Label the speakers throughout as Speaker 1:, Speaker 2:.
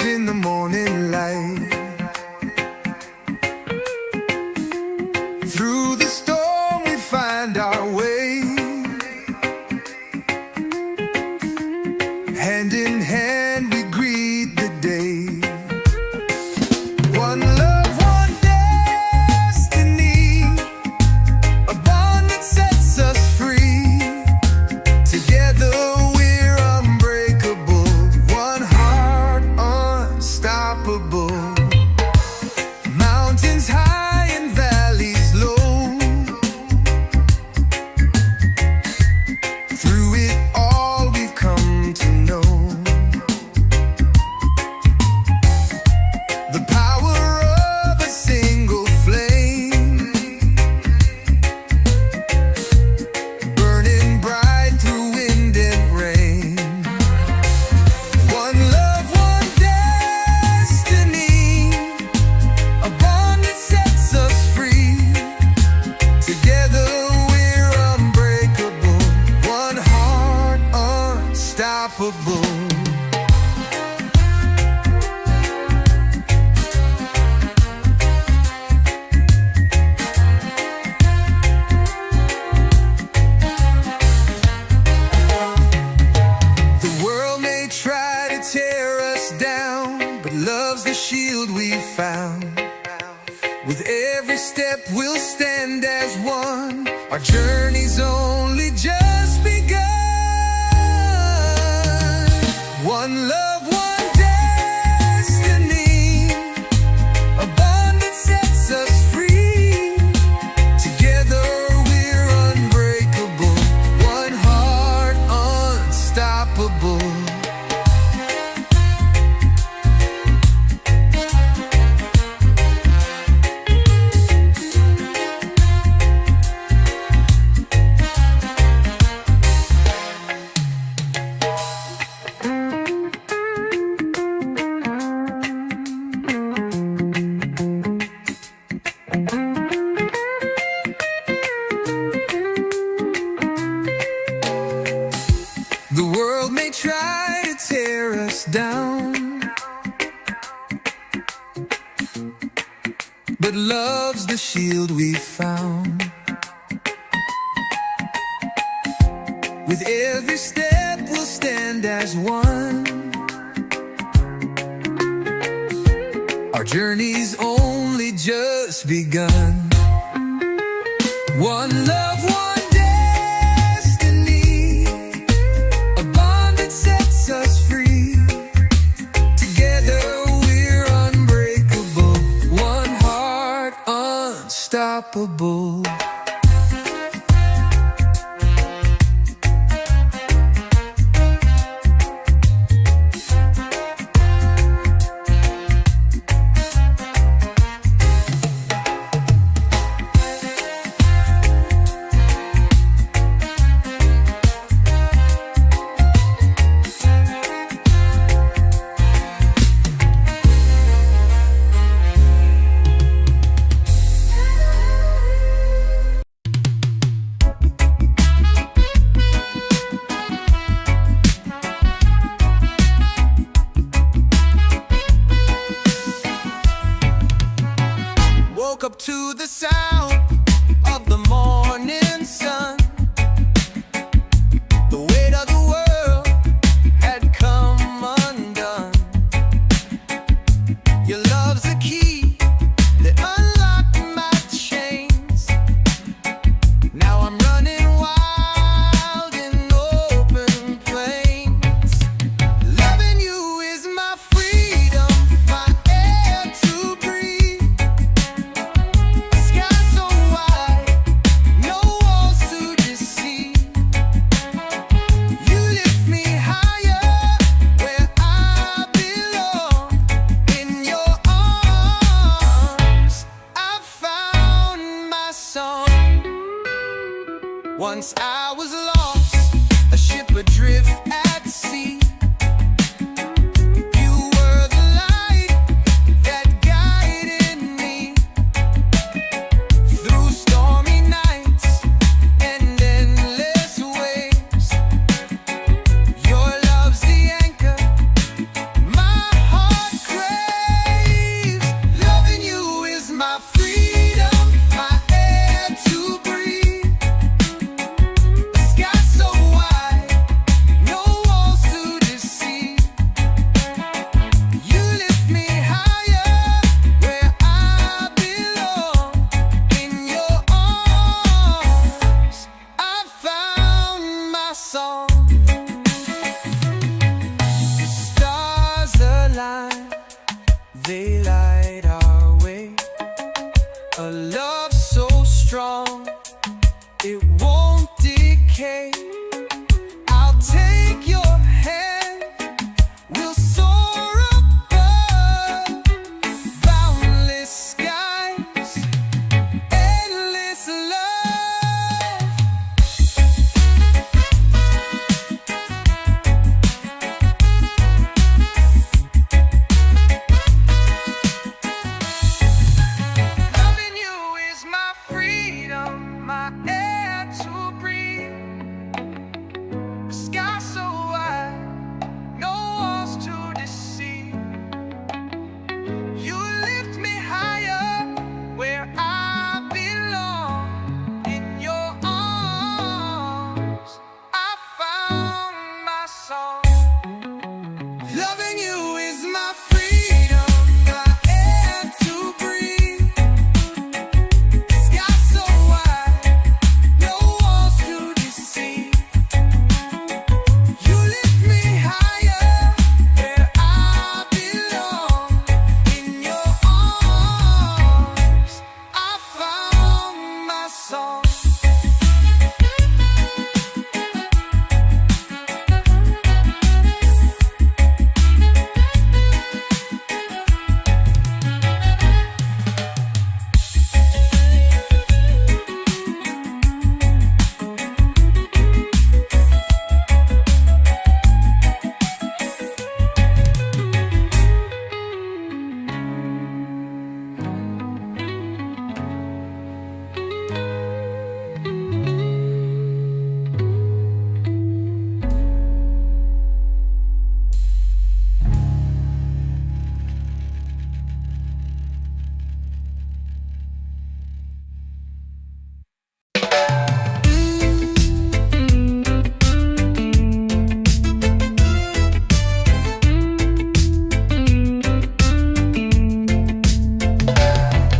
Speaker 1: in the morning light. Through the storm we find our way. Hand in hand we greet the day. One love, one destiny, a bond that sets us free. Together we're unbreakable, one heart unstoppable. Mountains high and valleys low, through it all we've come to know the power of a single flame, burning bright through wind and rain. One love, one destiny, a bond that sets us free. Together we're unbreakable, one heart unstoppable. The world may try to tear us down, but love's the shield we found. With every step we'll stand as one. Our journey's only just begun. One love, one destiny, a bond that sets us free. Together we're unbreakable, one heart unstoppable. The world may try to tear us down, but love's the shield we found. With every step we'll stand as one. Our journey's only just begun. One love, one destiny, a bond that sets us free. Together we're unbreakable, one heart unstoppable. Woke up to the sound of the morning sun. The weight of the world had come undone. Your love's the key that unlocked my chains. Now I'm running wild in open plains. Loving you is my freedom, my air to breathe. Sky they light our way. A love so strong, it won't decay. I'll take your hand, we'll soar above boundless skies, endless love. Loving you is my freedom, my air to breathe. The sky so wide, no walls to deceive. You lift me higher, where I belong. In your arms, I found my song. Loving you is my freedom, my air to breathe. The sky so wide, no walls to deceive. You lift me higher, where I belong. In your arms, I found my song.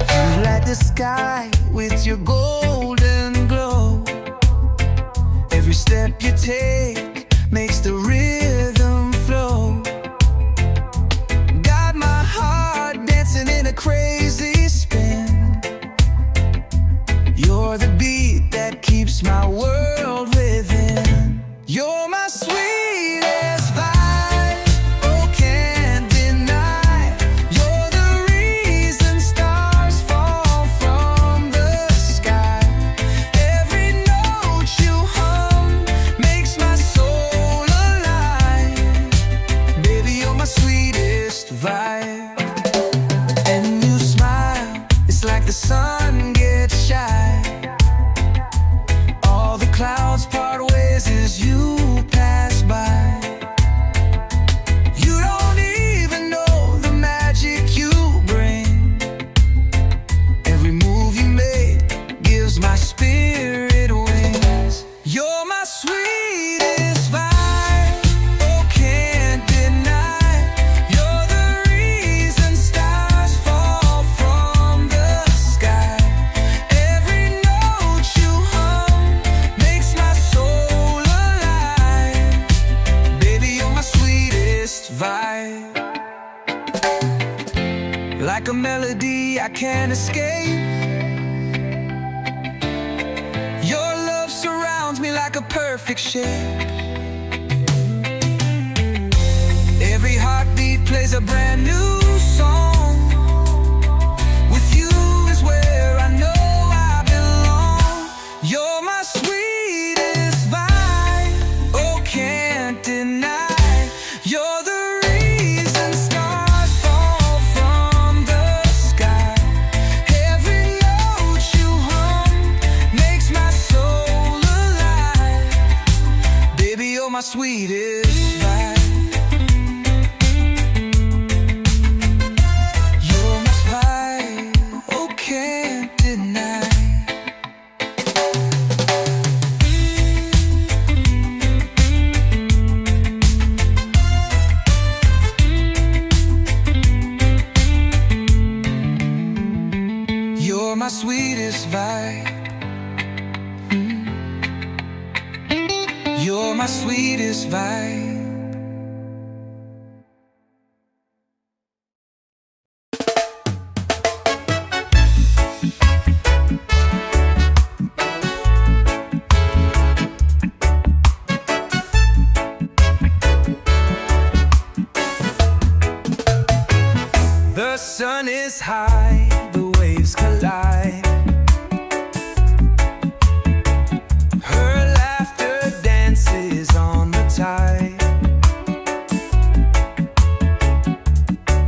Speaker 1: You light the sky with your golden glow. Every step you take makes the rhythm flow. Got my heart dancing in a crazy spin. You're the beat that keeps my world within. You're my sweetest vibe, oh can't deny. You're the reason stars fall from the sky. Every note you hum makes my soul alive. Baby, you're my sweetest vibe. And you smile, it's like the sun gets shy. All the clouds part ways as you pass by. You don't even know the magic you bring. Every move you make gives my spirit wings. You're my sweetest vibe, oh can't deny. You're the reason stars fall from the sky. Every note you hum makes my soul alive. Baby, you're my sweetest vibe. Like a melody I can't escape. Your love surrounds me like a perfect shape. Every heartbeat plays a brand new song. With you is where I know I belong. You're my sweetest vibe, oh can't deny. You're the reason stars fall from the sky. Every note you hum makes my soul alive. Baby, you're my sweetest vibe. You're my vibe, oh can't deny. You're my sweetest vibe. You're my sweetest vibe. The sun is high, the waves collide. Her laughter dances on the tide.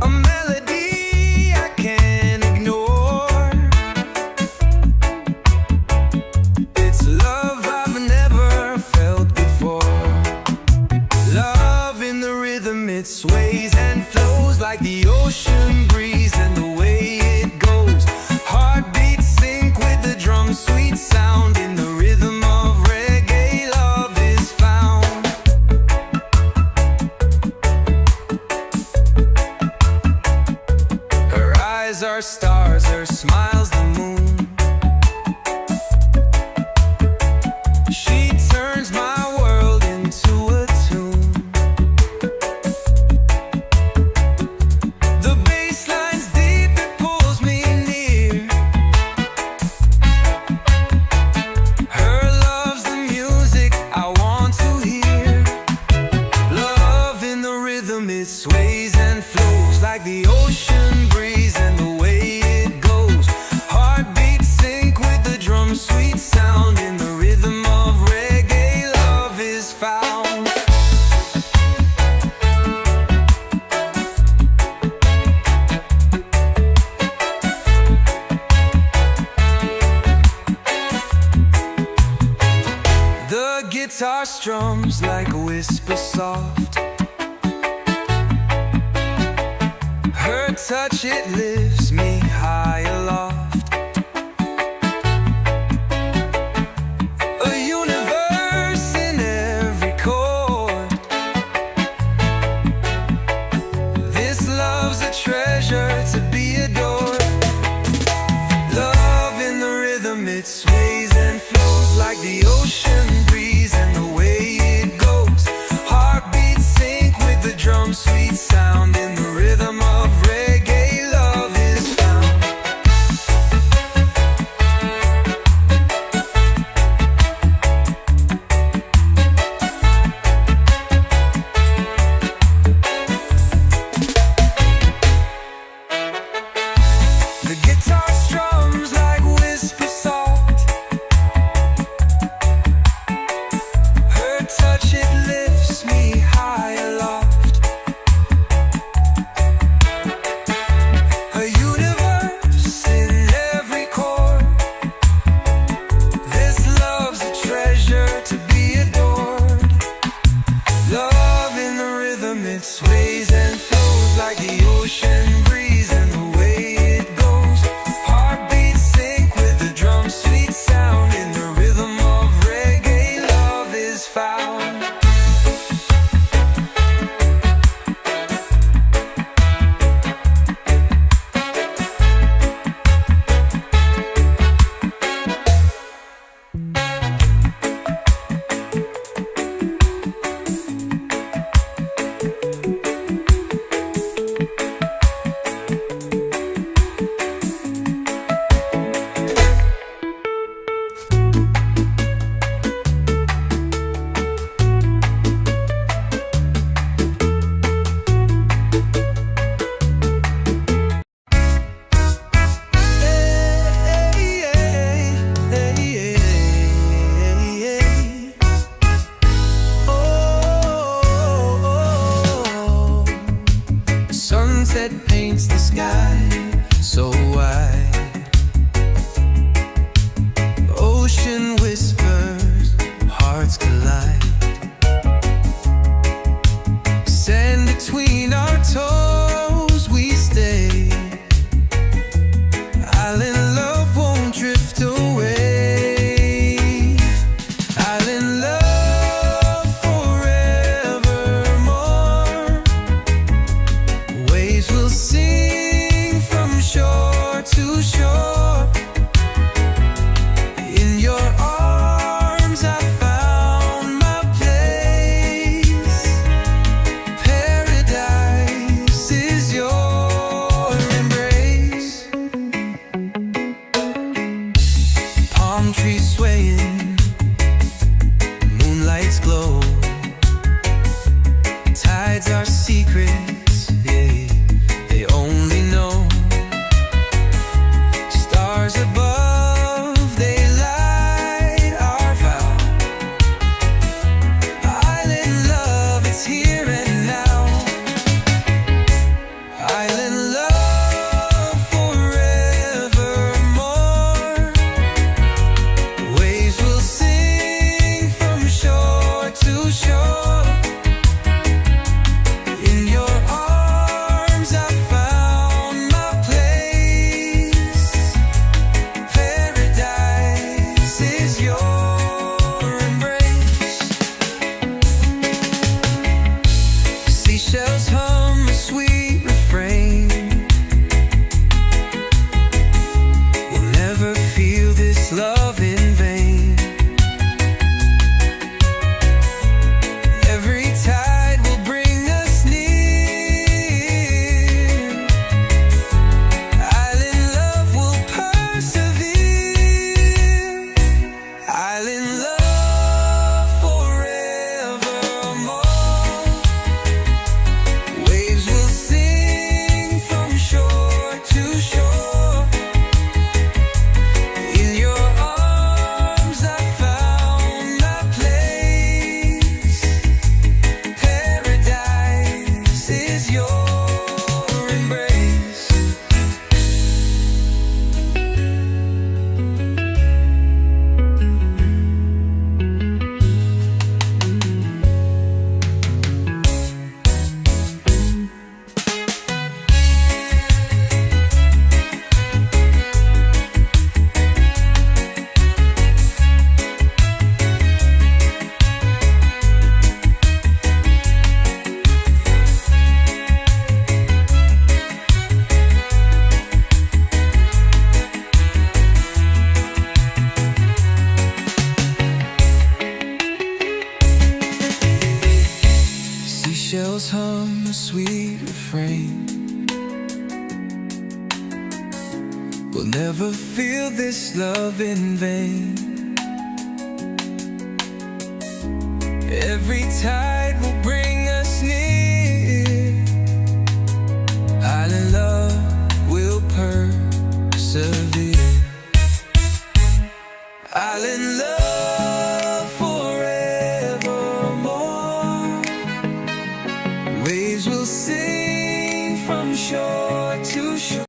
Speaker 1: A melody I can't ignore. It's love I've never felt before. Love in the rhythm, it sways and flows like the ocean breeze, and the way it goes. Heartbeats sync with the drum's sweet sound. In the rhythm of reggae, love is found. Her eyes are stars, her smile's the moon. She turns my world into a tune. The bass line's deep, it pulls me near. Her love's the music I want to hear. Love in the rhythm, it sways and flows like the ocean breeze, and the way it goes. Heartbeats sync with the drum's sweet sound. In the rhythm of reggae, love is found. The guitar strums like a whisper soft. Her touch, it lifts me high aloft. A universe in every chord. This love's a treasure to be adored. Love in the rhythm, it sways and flows like the ocean breeze, and the way it goes. Heartbeats sync with the drum's sweet sound. In the rhythm of reggae, love is found. The guitar strums like whisper soft. Her touch, it lifts me high aloft. A universe in every chord. This love's a treasure to be adored. Love in the rhythm, it sways and flows like the ocean breeze, and the way it goes. Heartbeats sync with the drum's sweet sound. In the rhythm of reggae, love is found. Sunset paints the sky so wide. Ocean whispers, hearts collide. Sand between our toes, we stay. Island love won't drift away. Island love forevermore. Waves will sing from shore to shore. In your arms I found my place. Paradise is your embrace. Palm trees swaying, moonlight's glow. Tides are secrets, yeah, they only We'll never feel this love in vain. Every tide will bring us near. Island love will persevere. Island love forevermore. Waves will sing from shore to shore.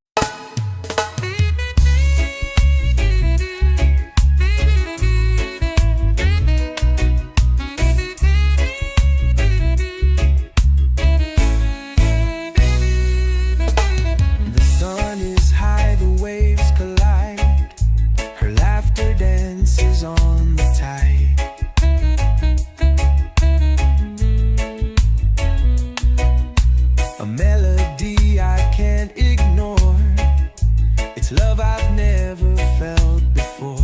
Speaker 2: On the tide, a melody I can't ignore. It's love I've never felt before.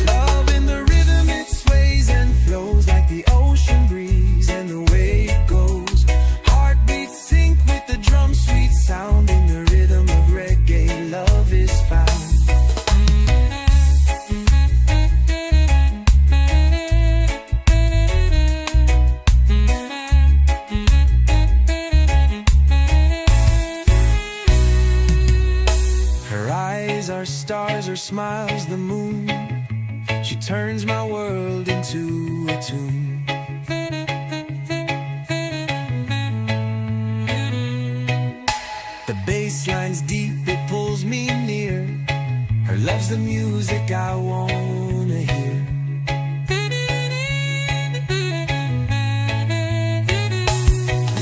Speaker 2: Love in the rhythm, it sways and flows like the ocean breeze, and the way it goes. Heartbeats sync with the drum, sweet sound in the rhythm of reggae. Love is found. Her eyes are stars, her smile's the moon. She turns my world into a tune. The bass line's deep, it pulls me near. Her love's the music I wanna hear.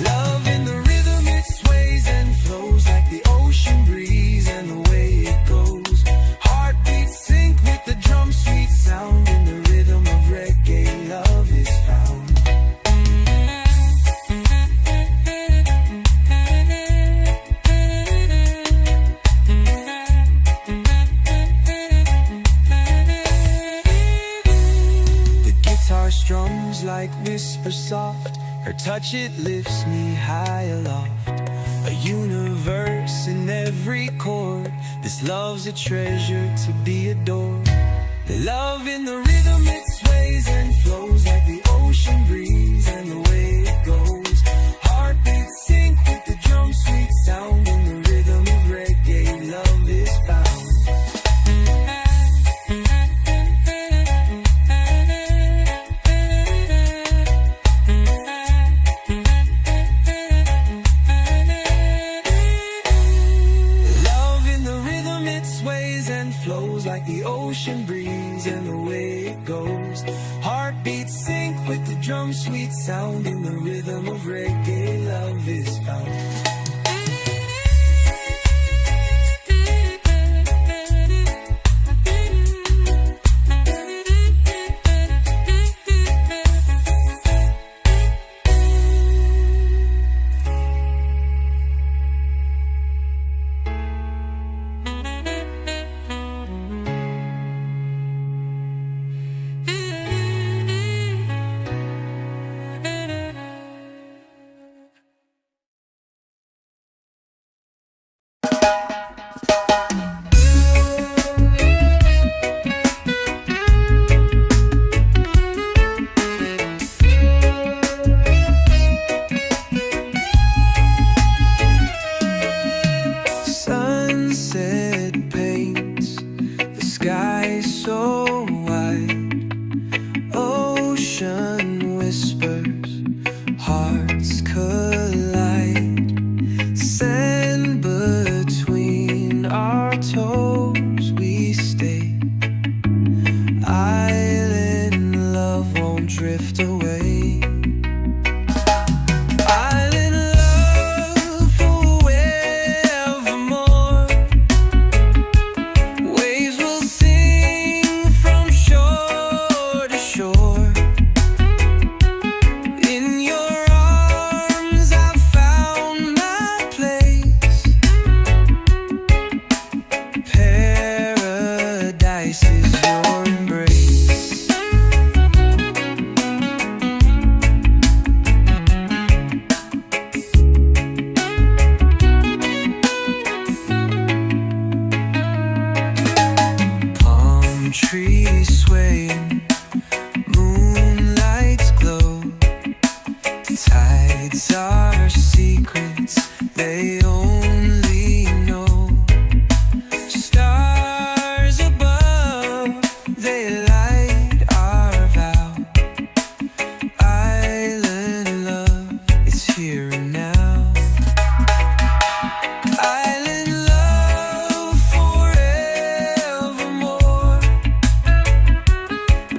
Speaker 2: Love in the rhythm, it sways and flows like the ocean breeze, and the way it goes. Heartbeats sync with the drum, sweet sound in the rhythm of reggae. Love is found. Strums like whisper soft. Her touch, it lifts me high aloft. A universe in every chord. This love's a treasure to be adored. Love in the rhythm, it sways and flows like the ocean breeze, and the way it goes. Heartbeats sync with the drum, sweet sound in the rhythm of reggae. Love is found. Flows like the ocean breeze, and the way it goes. Heartbeats sync with the drum, sweet sound in the rhythm of reggae. Love is found. Hearts collide, sand between nights are secrets they only know. Stars above, they light our vow. Island love, it's here and now. Island love forevermore.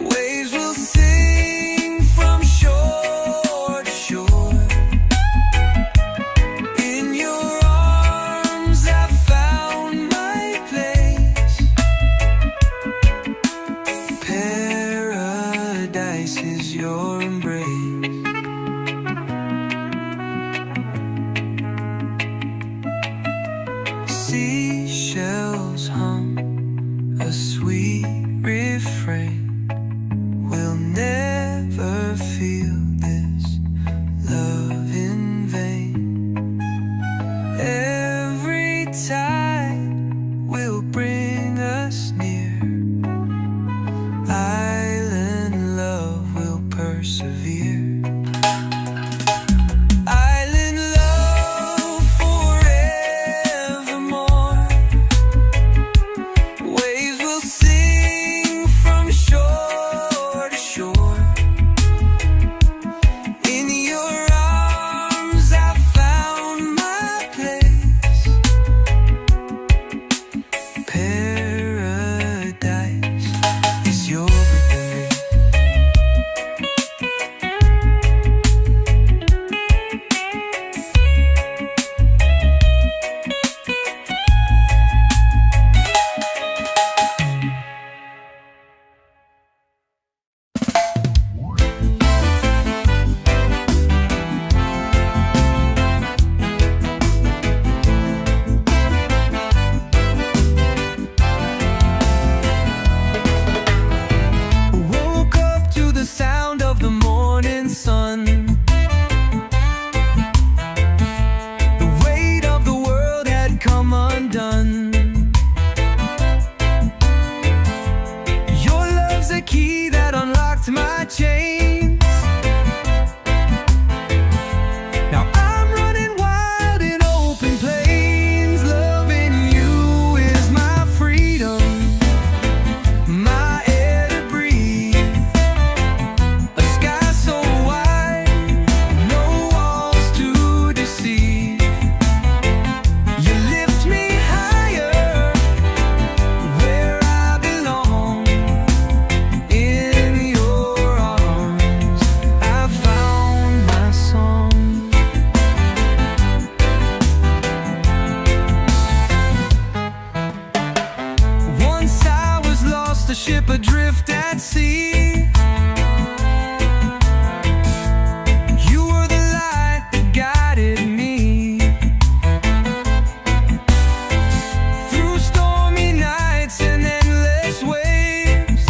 Speaker 2: Waves will sing from shore to shore. In your arms I found my place. Paradise is your embrace. Seashells hum a sweet refrain. We'll never feel this love in vain. Every tide will bring us near. Island love will persevere. Island love forevermore. Waves will sing from shore to shore. In your arms I found my place. Paradise is your embrace. Woke up to the sound of the morning sun. The weight of the world had come undone. Your love's a key that unlocked my chains. Now I'm running wild in open plains. Loving you is my freedom, my air to breathe. A sky so wide, no walls to deceive. You lift me higher, where I belong. In your arms I found my song. Once I was lost, a ship adrift at sea. You were the light that guided me. Through stormy nights and endless waves.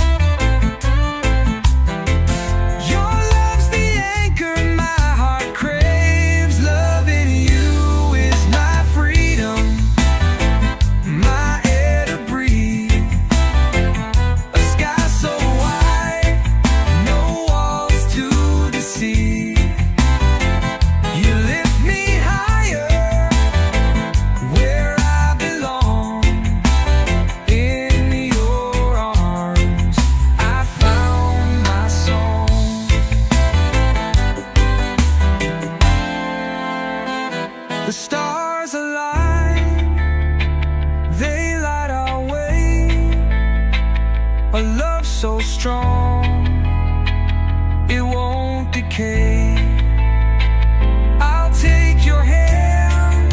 Speaker 2: Your love's the anchor my heart craves. Loving you is my freedom, my air to breathe. A sky so wide, no walls to deceive. You lift me higher, where I belong. In your arms I found my song. The stars align, they light our way. A love so strong, it won't decay. I'll take your hand,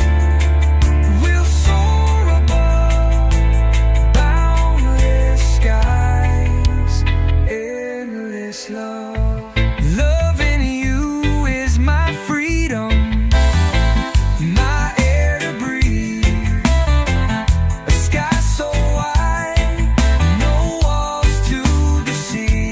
Speaker 2: we'll soar above boundless skies, endless love. Loving you is my freedom, my air to breathe. A sky so wide, no walls to deceive.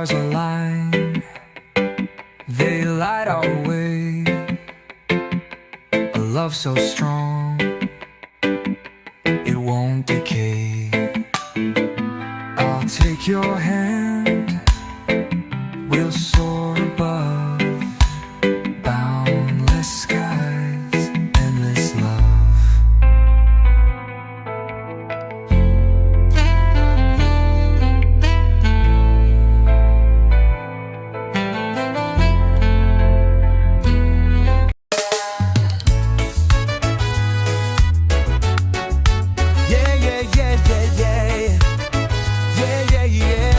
Speaker 2: stars align, they light our way. A love so strong, it won't decay. I'll take your hand, we'll soar above boundless skies, endless love.
Speaker 1: Yeah, yeah, yeah, yeah, yeah. Yeah, yeah, yeah.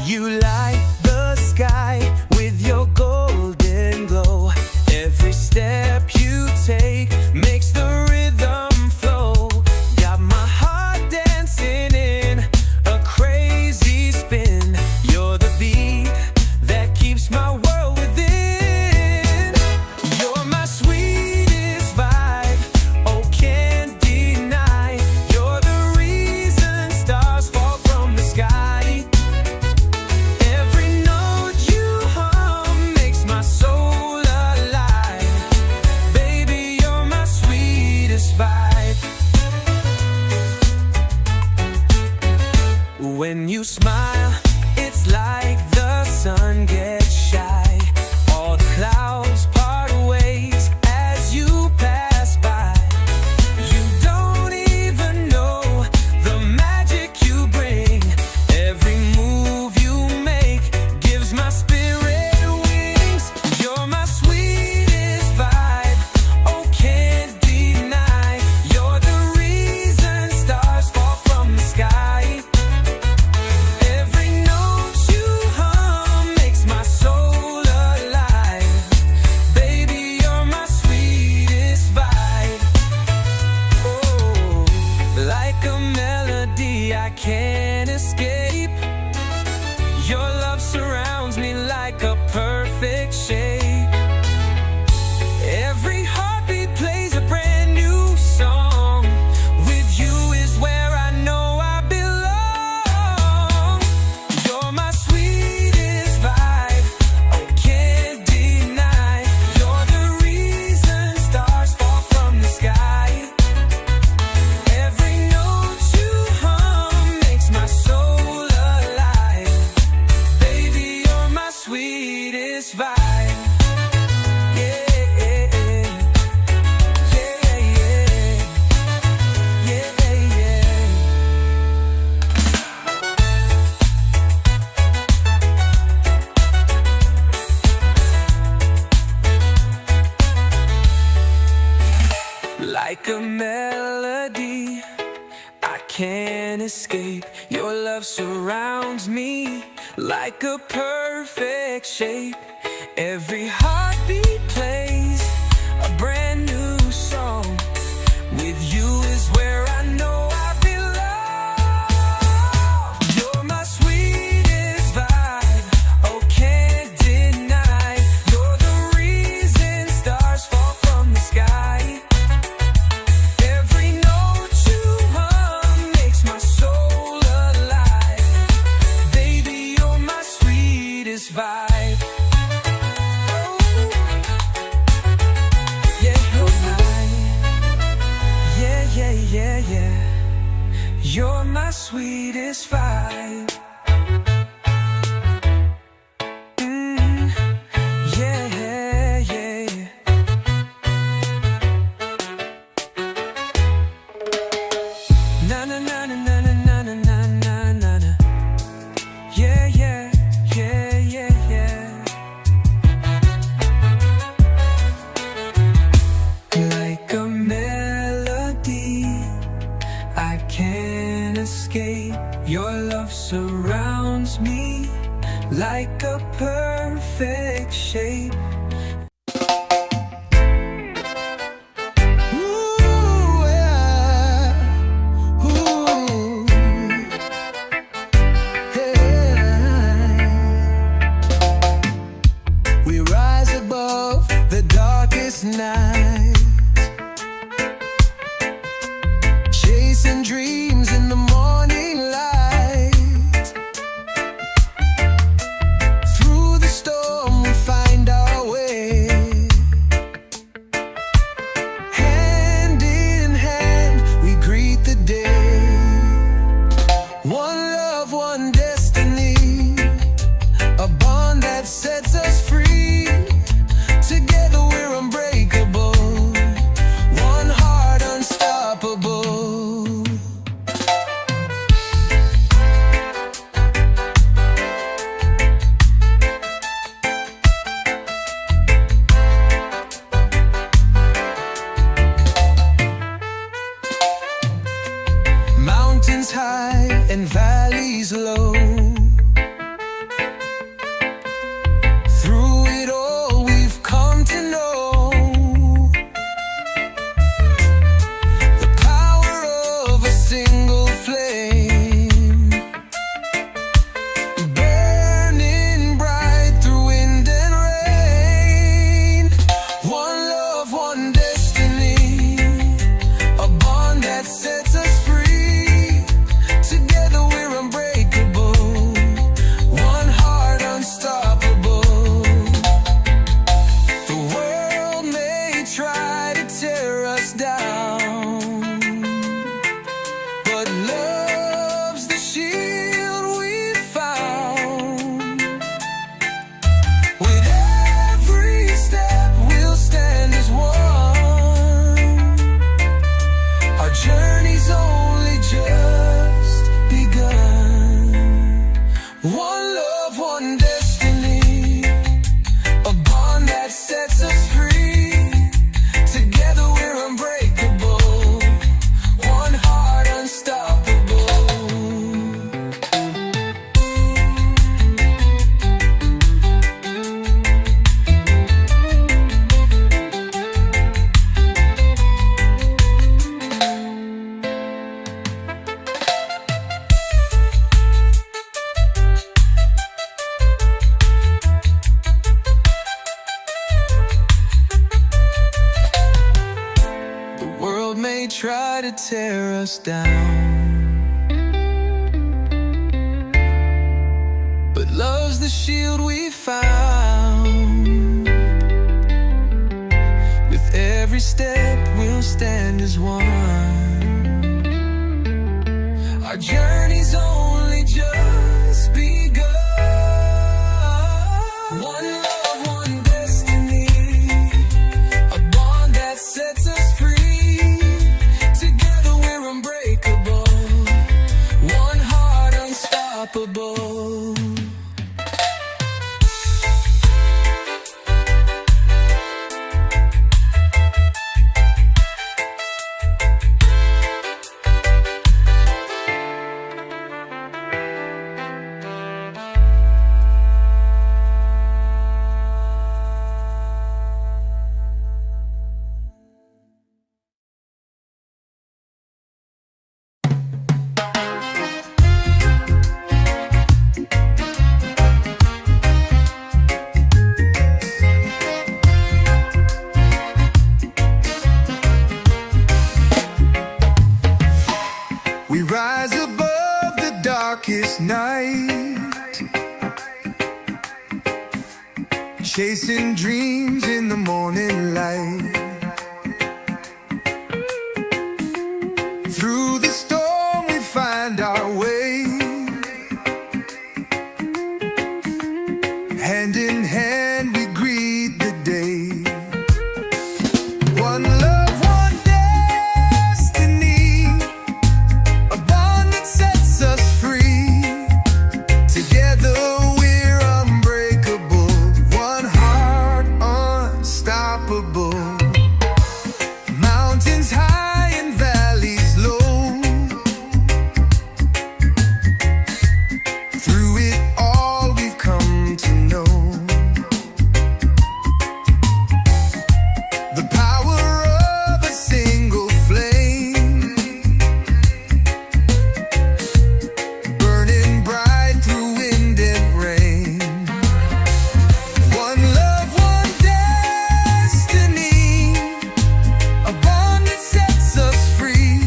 Speaker 1: You light the sky with your golden glow. Every step you take makes the rhythm flow. Got my heart dancing in a crazy spin. You're the beat that keeps my world within. You're my sweetest vibe, oh can't deny. You're the reason stars fall from the sky. Every note you hum makes my soul alive. Baby, you're my sweetest vibe. When you smile, it's like the sun gets shy. All the clouds part ways as you pass by. You don't even know the magic you bring. Every move you make gives my spirit wings. You're my sweetest vibe, oh can't deny. You're the reason stars fall from the sky. Every note you hum makes my soul alive. Baby, you're my sweetest vibe. Oh, like a melody I can't escape. Your love surrounds me like a perfect shape. Every heartbeat plays a brand new song. With you is where I know I belong. You're my sweetest vibe, oh can't deny. You're the reason stars fall from the sky. Every note you hum makes my soul alive. Baby, you're my sweetest vibe. Yeah, yeah, yeah. Yeah, yeah. Yeah, yeah. Like a melody I can't escape. Your love surrounds me like a perfect shape. Every heartbeat plays a brand new song. With you is where I know I belong. You're my sweetest vibe, oh can't deny. You're the reason stars fall from the sky. Every note you hum makes my soul alive. Baby, you're my sweetest vibe. Oh, yeah, you're mine. Yeah, yeah, yeah, yeah. You're my sweetest vibe. Yeah, yeah, yeah. Na na na na na na na na na na na. Yeah, yeah, yeah, yeah, yeah. Like a melody I can't escape. Your love surrounds me like a perfect shape. Ooh, yeah. Ooh. Hey. We rise above the darkest night, chasing dreams in the morning light.
Speaker 2: world may try to tear us down, but love's the shield we found. With every step we'll stand as one. Our journey's only just begun. One love, one destiny, a bond that sets us free. Together we're unbreakable, one heart unstoppable.
Speaker 1: We rise above the darkest night, chasing dreams in the morning light. Through the storm we find our way, hand in hand we greet the day. One love, one destiny, a bond that sets us free. Together we're unbreakable, one heart unstoppable. Mountains high and valleys low, through it all we've come to know the power of a single flame, burning bright through wind and rain. One love, one destiny, a bond that sets us free.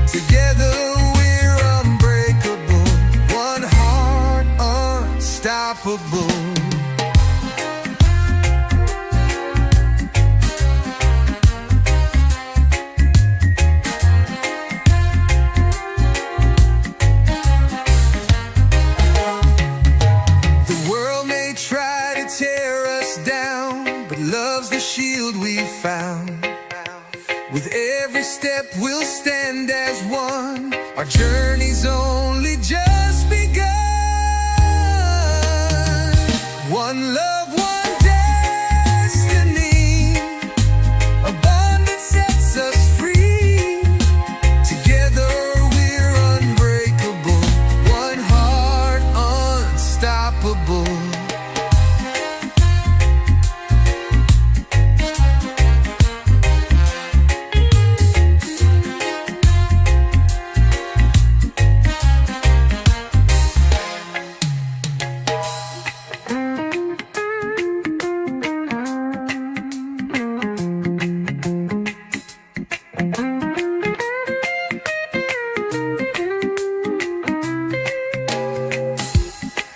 Speaker 1: Together we're unbreakable, one heart unstoppable. The world may try to tear us down, but love's the shield we found. With every step we'll stand as one. Our journey's only just begun. One love, one destiny, a bond that sets us free. Together we're unbreakable, one heart unstoppable.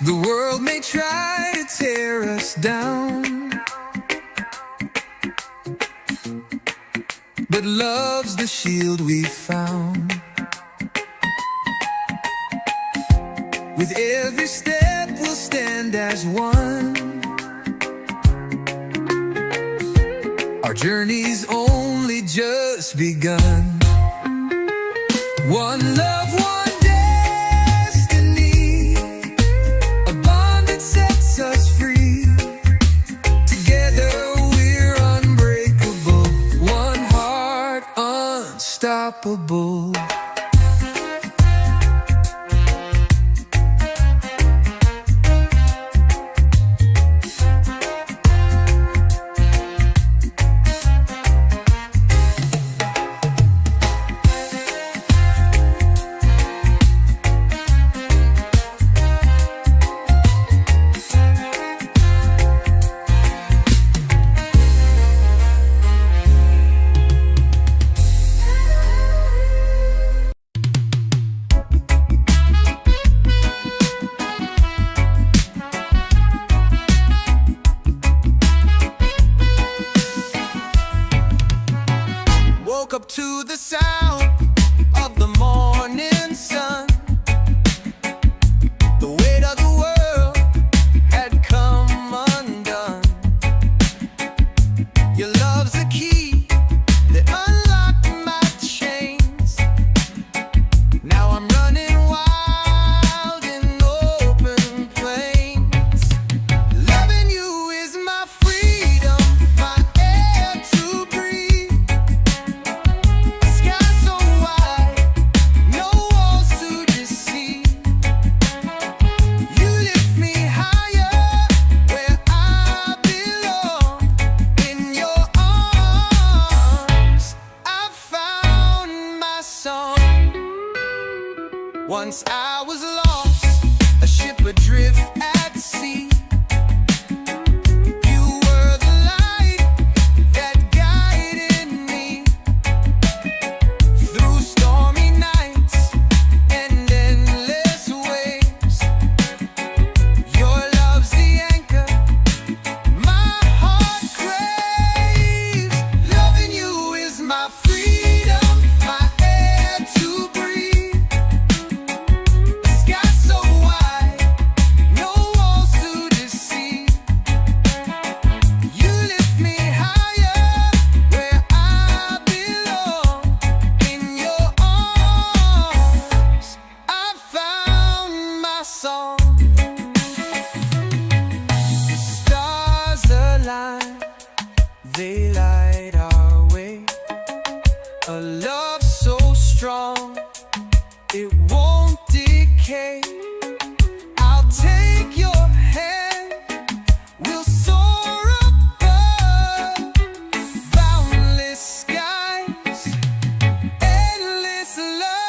Speaker 1: The world may try to tear us down, but love's the shield we found. With every step we'll stand as one. Our journey's only just begun. One love, one destiny, a bond that sets us free. Together we're unbreakable, one heart unstoppable. woke up to the sound of the morning sun. The weight of the world had come undone. Your love's the key that unlocked my chains. Now I'm running wild in open plains. Loving you is my freedom, my air to breathe. Sky so wide, no walls to deceive. You lift me higher where I belong. In your arms I found my song. Once I was lost, a ship adrift at sea. You were the light that guided me through stormy nights and endless waves. Your love's the anchor my heart craves. Loving you is my freedom, my air to breathe. Sky so wide, no walls to deceive. You lift me higher where I belong. In your arms I found my song. The stars align, they light our way. A love so strong, it won't decay. I'll take your hand, we'll soar above boundless skies, endless love.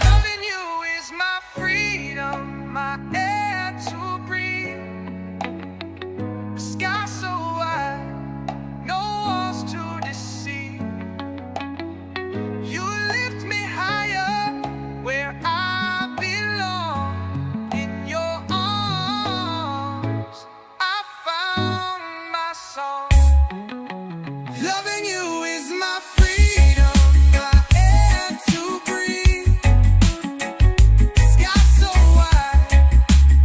Speaker 1: Loving you is my freedom, my air to breathe. Sky so wide, no walls to deceive. You lift me higher where I belong. In your arms I found my song. Loving you is my freedom, my air to breathe. Sky so wide,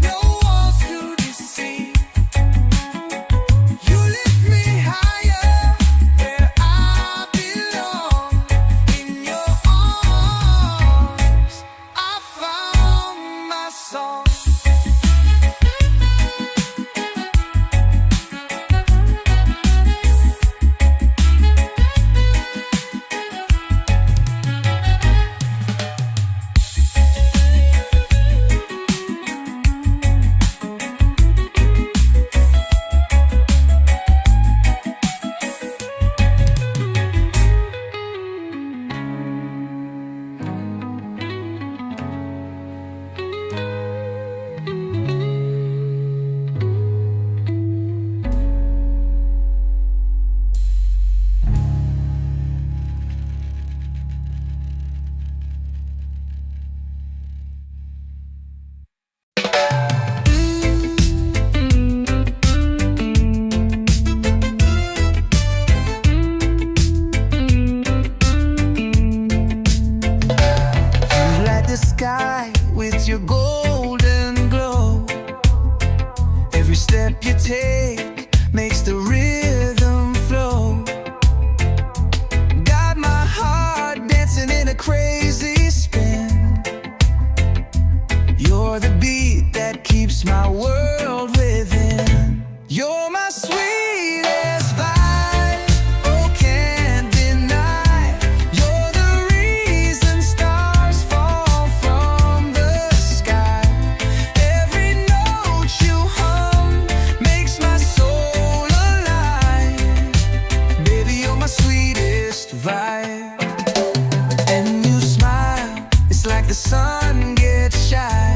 Speaker 1: no walls to deceive. You lift me higher where I belong. In your arms I found my song. You light the sky with your golden glow. Every step you take makes the rhythm flow. Got my heart dancing in a crazy spin. You're the beat that keeps my world within. You're my sweetest vibe, oh can't deny. You're the reason stars fall from the sky. Every note you hum makes my soul alive. Baby, you're my sweetest vibe. And you smile, it's like the sun gets shy.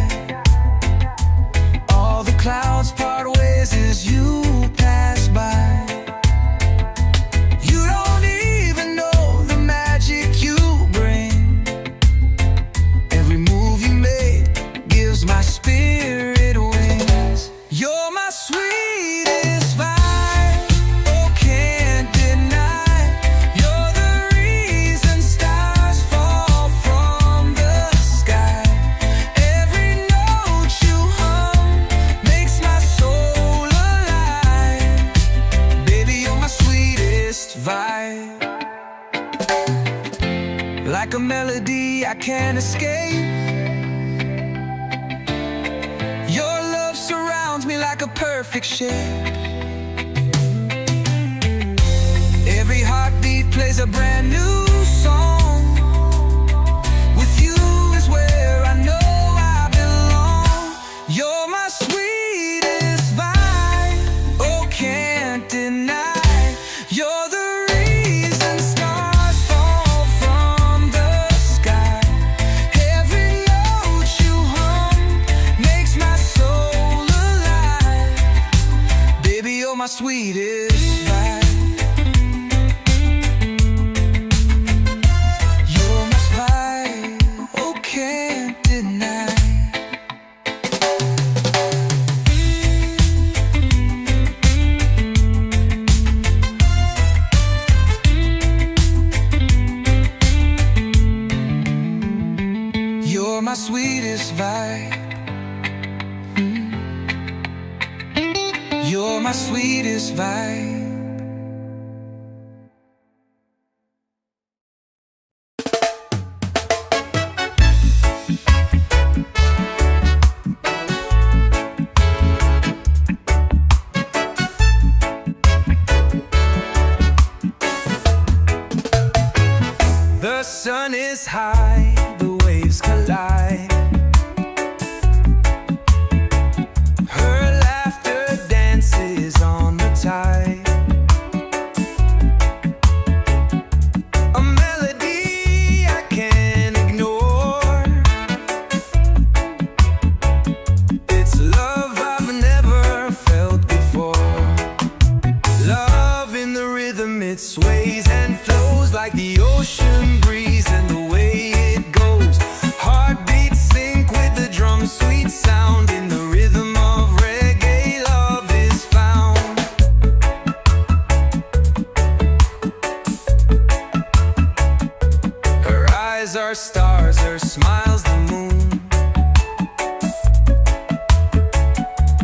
Speaker 1: All the clouds part ways as you pass by. You don't even know the magic you bring. Every
Speaker 2: can't escape. Your love surrounds me like a perfect shape. Every heartbeat plays a brand new song. With you is where I know I belong. You're my sweetest vibe, oh can't deny. You're the reason stars fall from the sky. Every note you hum makes my soul alive. Baby, you're my sweetest vibe. You're my sweetest vibe. You're my sweetest vibe. The sun is high, the waves collide. Her laughter dances on the tide. A melody I can't ignore. It's love I've never felt before. Love in the rhythm, it sways and flows like the ocean breeze, and the way it goes. Heartbeats sync with the drum's sweet sound. In the rhythm of reggae, love is found. Her eyes are stars, her smile's the moon.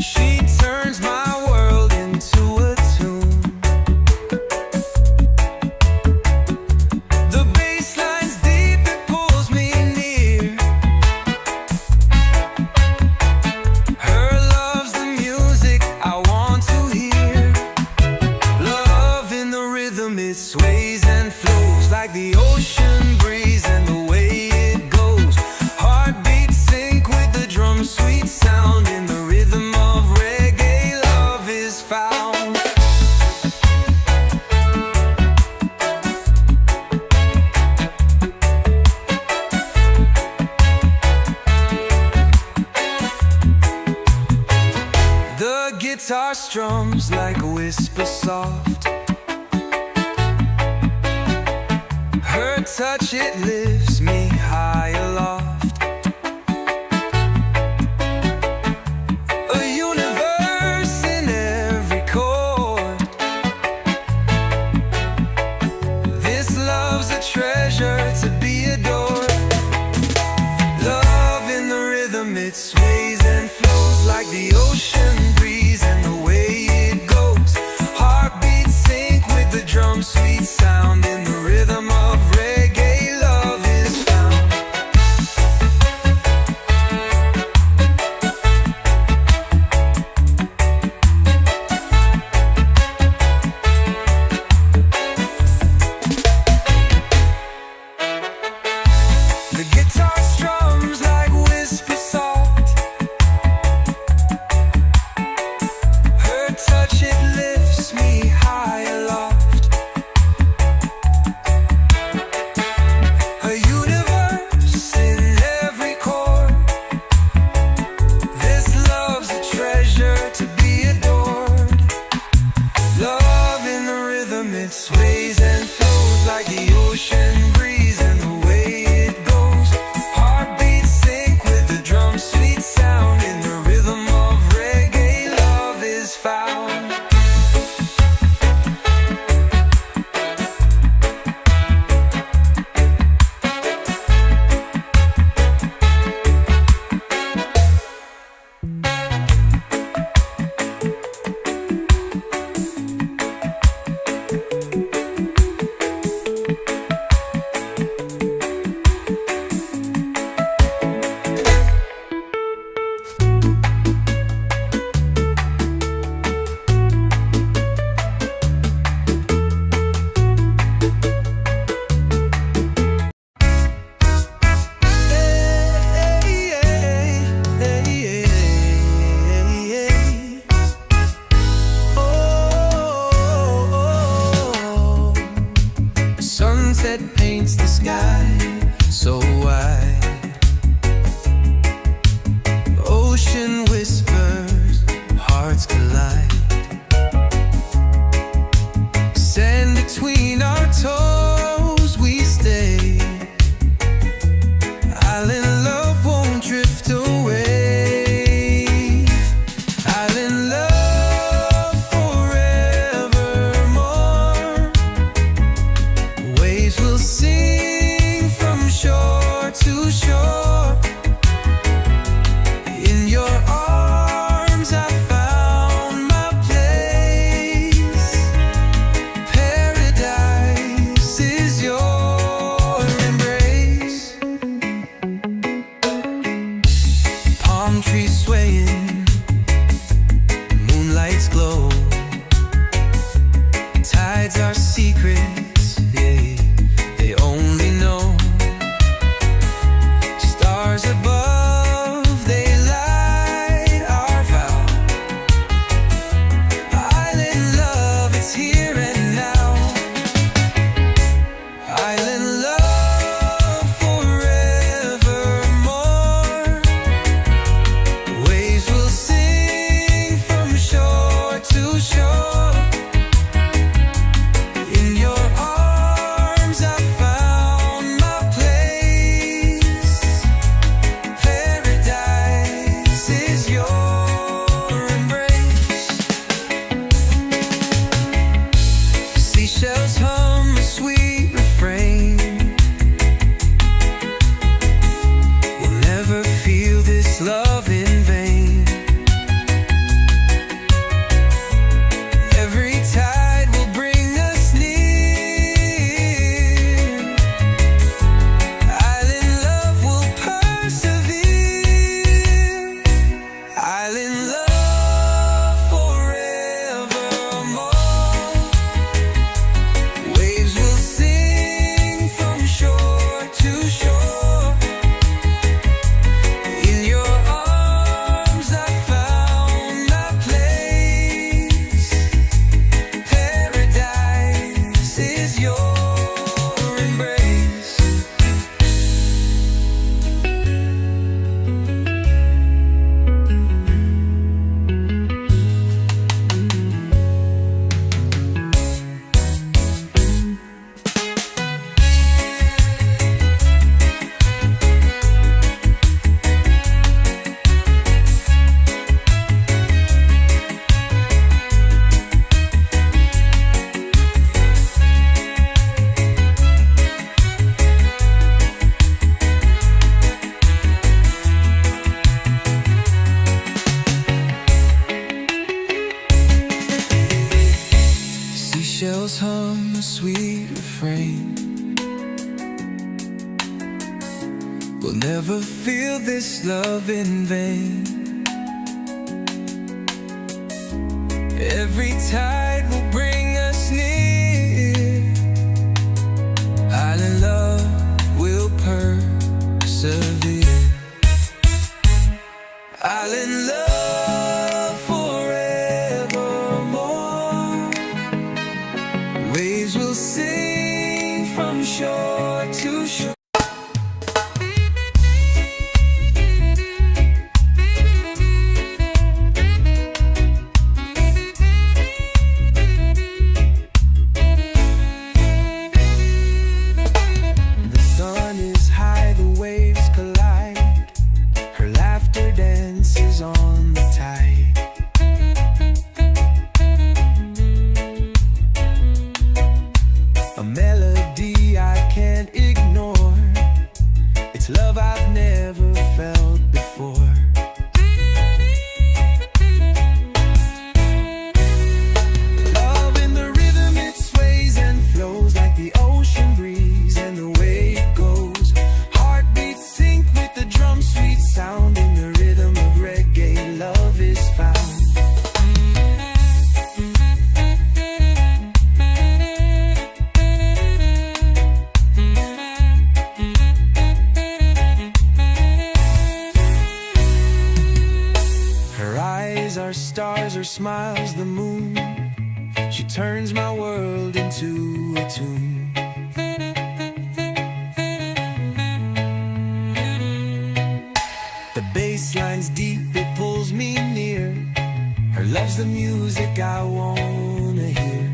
Speaker 2: She turns my world into a tune. The bass line's deep, it pulls me near. Her love's the music I want to hear. Love in the rhythm, it sways and flows like the ocean breeze, and the way it goes. Heartbeats sync with the drum's sweet sound. In the rhythm of reggae, love is found. The guitar strums like a whisper soft. Her touch, it lifts me high aloft. A universe in every chord. This love's a treasure to be adored. Love in the rhythm, it sways and flows like the ocean breeze, and the way it goes. Heartbeats sync with the drum's sweet sound. In the rhythm of reggae, love is found. The guitar strums like whisper soft. palm trees swaying, moonlight's glow. Tides are secrets, yeah, they only know. Stars above, they light our vow. Island love, it's here and now. Island love forevermore. Waves will sing from shore to shore. In your arms I found my place. Paradise is your embrace. Seashells hum a sweet refrain. We'll never feel this love in vain. Every tide will bring us near. Island love will persevere. Island love forevermore. Waves will sing from shore to shore. In your arms I found my place. Paradise is your embrace. Seashells hum a sweet refrain. We'll never feel this love in vain. Every tide will bring us near. Island love will persevere. Island love forevermore. Waves will sing from shore to shore. The sun is high, the waves collide. Her laughter dances on the tide. A melody I can't ignore. It's love I've never felt before. Love in the rhythm, it sways and flows like the ocean breeze and the way it goes. Heartbeats sync with the drum, sweet sound. In the rhythm of reggae, love is found. Her eyes are stars, her smile's the moon. She turns my world into a tune. The bass line's deep, it pulls me near. Her love's the music I wanna hear.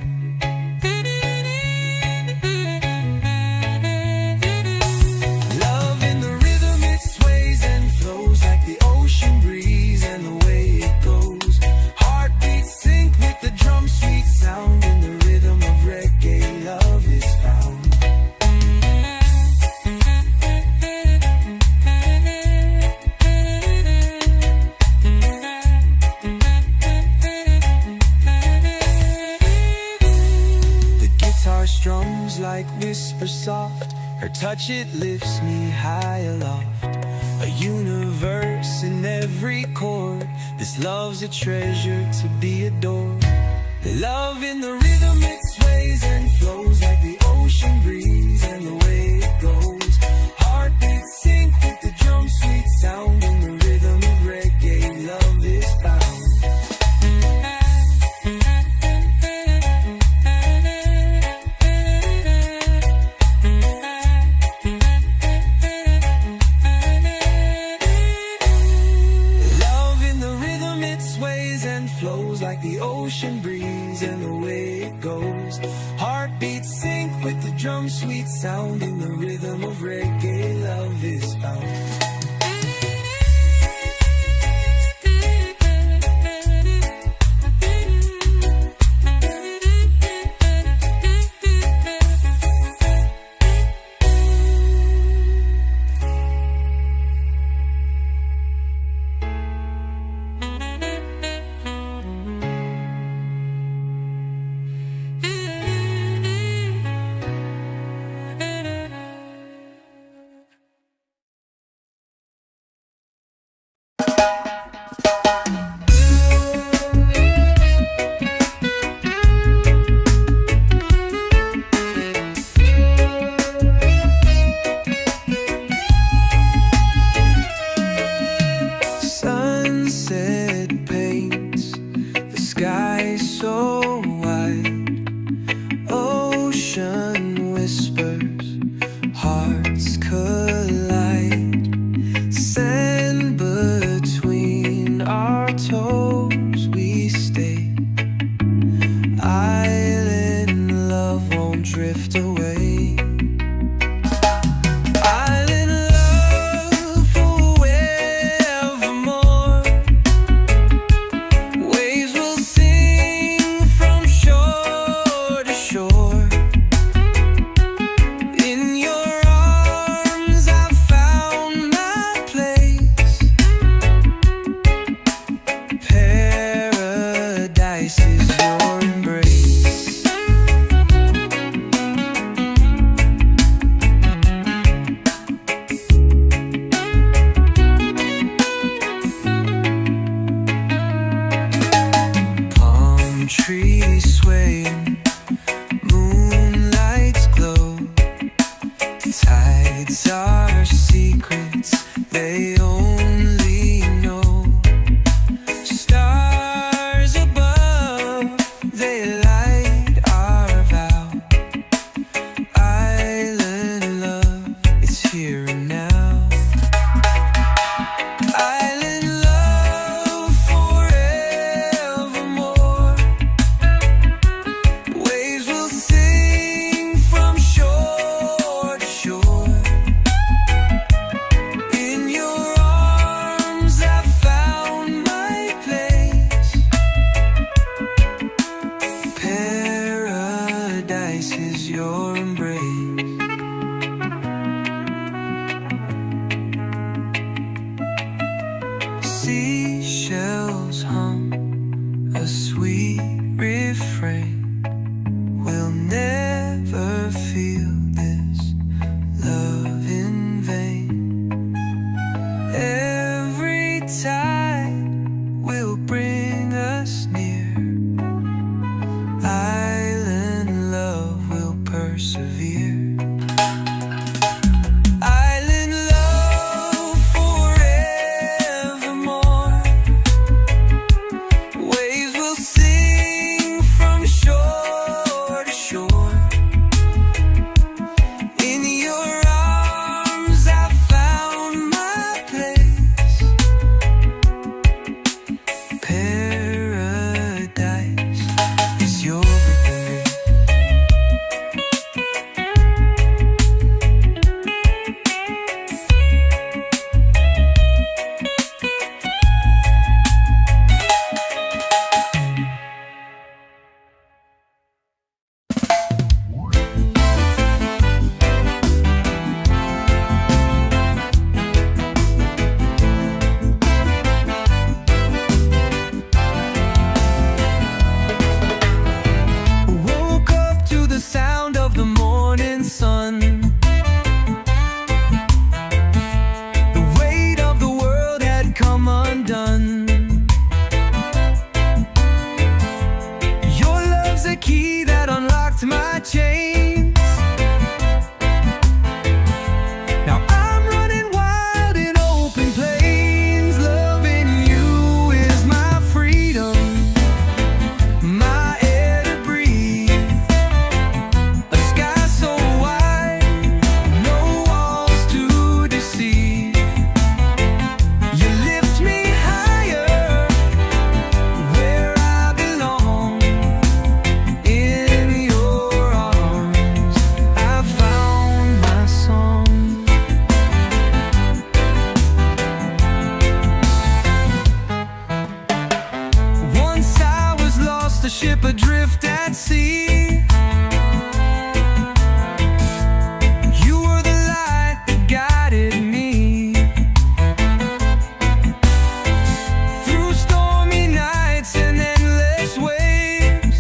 Speaker 2: Love in the rhythm, it sways and flows like the ocean breeze and the way it goes. Heartbeats sync with the drum, sweet sound. In the rhythm of reggae, love is found. The guitar strums like whisper soft. Her touch, it lifts me high aloft. A universe in every every chord. This love's a treasure to be adored. Love in the rhythm, it sways and flows like the ocean breeze, and the way it goes. Heartbeats sync with the drum, sweet sound in the rhythm of reggae. Love is found. Like the ocean breeze and the way it goes. Heartbeats sync with the drum, sweet sound in the rhythm of reggae. Love is found. Island love forevermore. ship adrift at sea. You were the light that guided me through stormy nights and endless waves.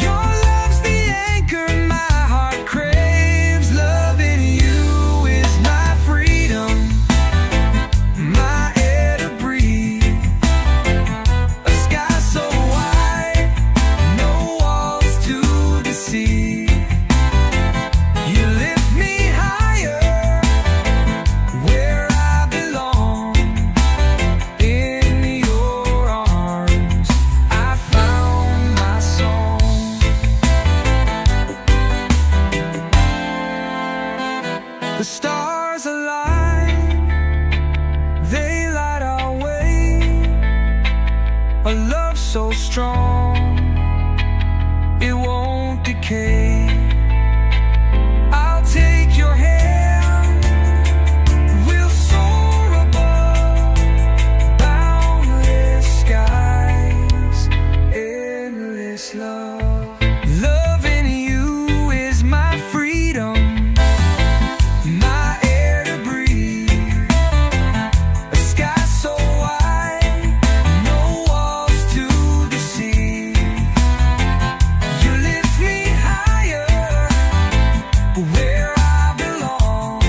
Speaker 2: Your love's the anchor my heart craves. Loving you is my freedom, my air to breathe. A sky so wide, no walls to deceive. You lift me higher, where I belong. In your arms, I found my song. The stars align, they light our way. A love so strong, it won't decay. I'll take your hand, we'll soar above boundless skies, endless love. Loving you is my freedom, my air to breathe. A sky so wide, no walls to deceive. You lift me higher, where I belong.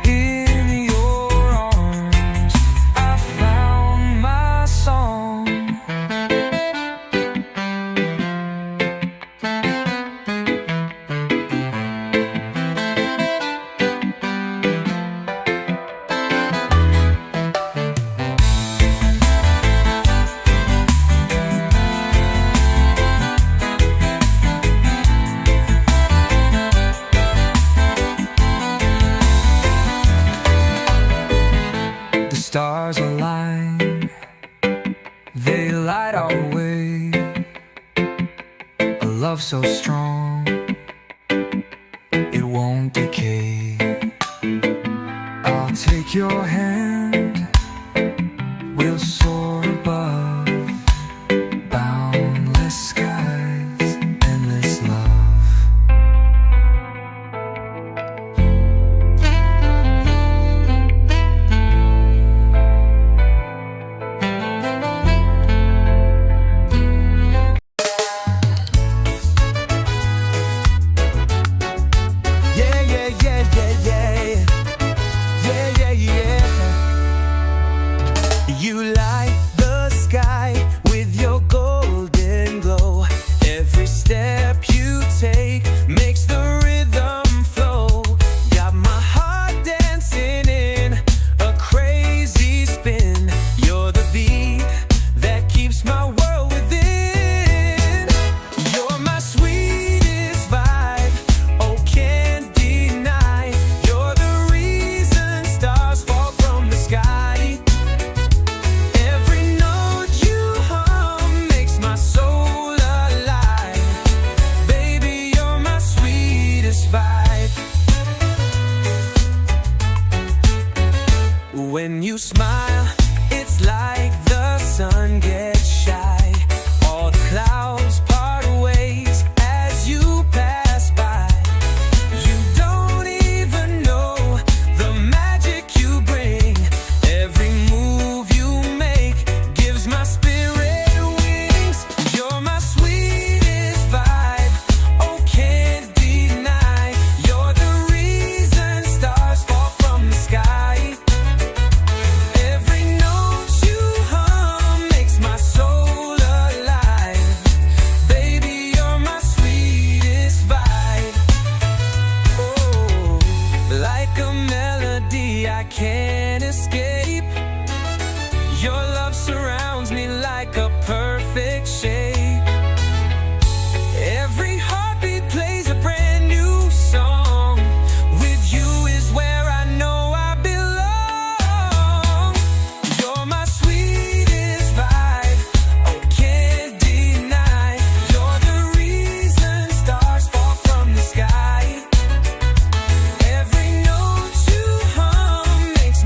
Speaker 2: In your arms, I found my song. The stars align, they light our way. A love so strong, it won't decay. I'll take your hand, we'll soar above boundless skies, endless love. Yeah, yeah, yeah, yeah, yeah. Yeah, yeah, yeah. You light the sky with your golden glow. Every step you take makes the rhythm flow. Got my heart dancing in a crazy spin. You're the beat that keeps my world within. You're my sweetest vibe, oh can't deny. You're the reason stars fall from the sky. Every note you hum makes my soul alive. Baby, you're my sweetest vibe. When you smile, it's like the sun gets shy. All the clouds part ways as you pass by. You don't even know the magic you bring. Every move you make gives my spirit wings. You're my sweetest vibe, oh can't deny. You're the reason stars fall from the sky. Every note you hum makes my soul alive. Baby, you're my sweetest vibe. Oh, like a melody I can't escape. Your love surrounds me like a perfect shape. Every heartbeat plays a brand new song. With you is where I know I belong. You're my sweetest vibe, oh can't deny. You're the reason stars fall from the sky. Every note you hum makes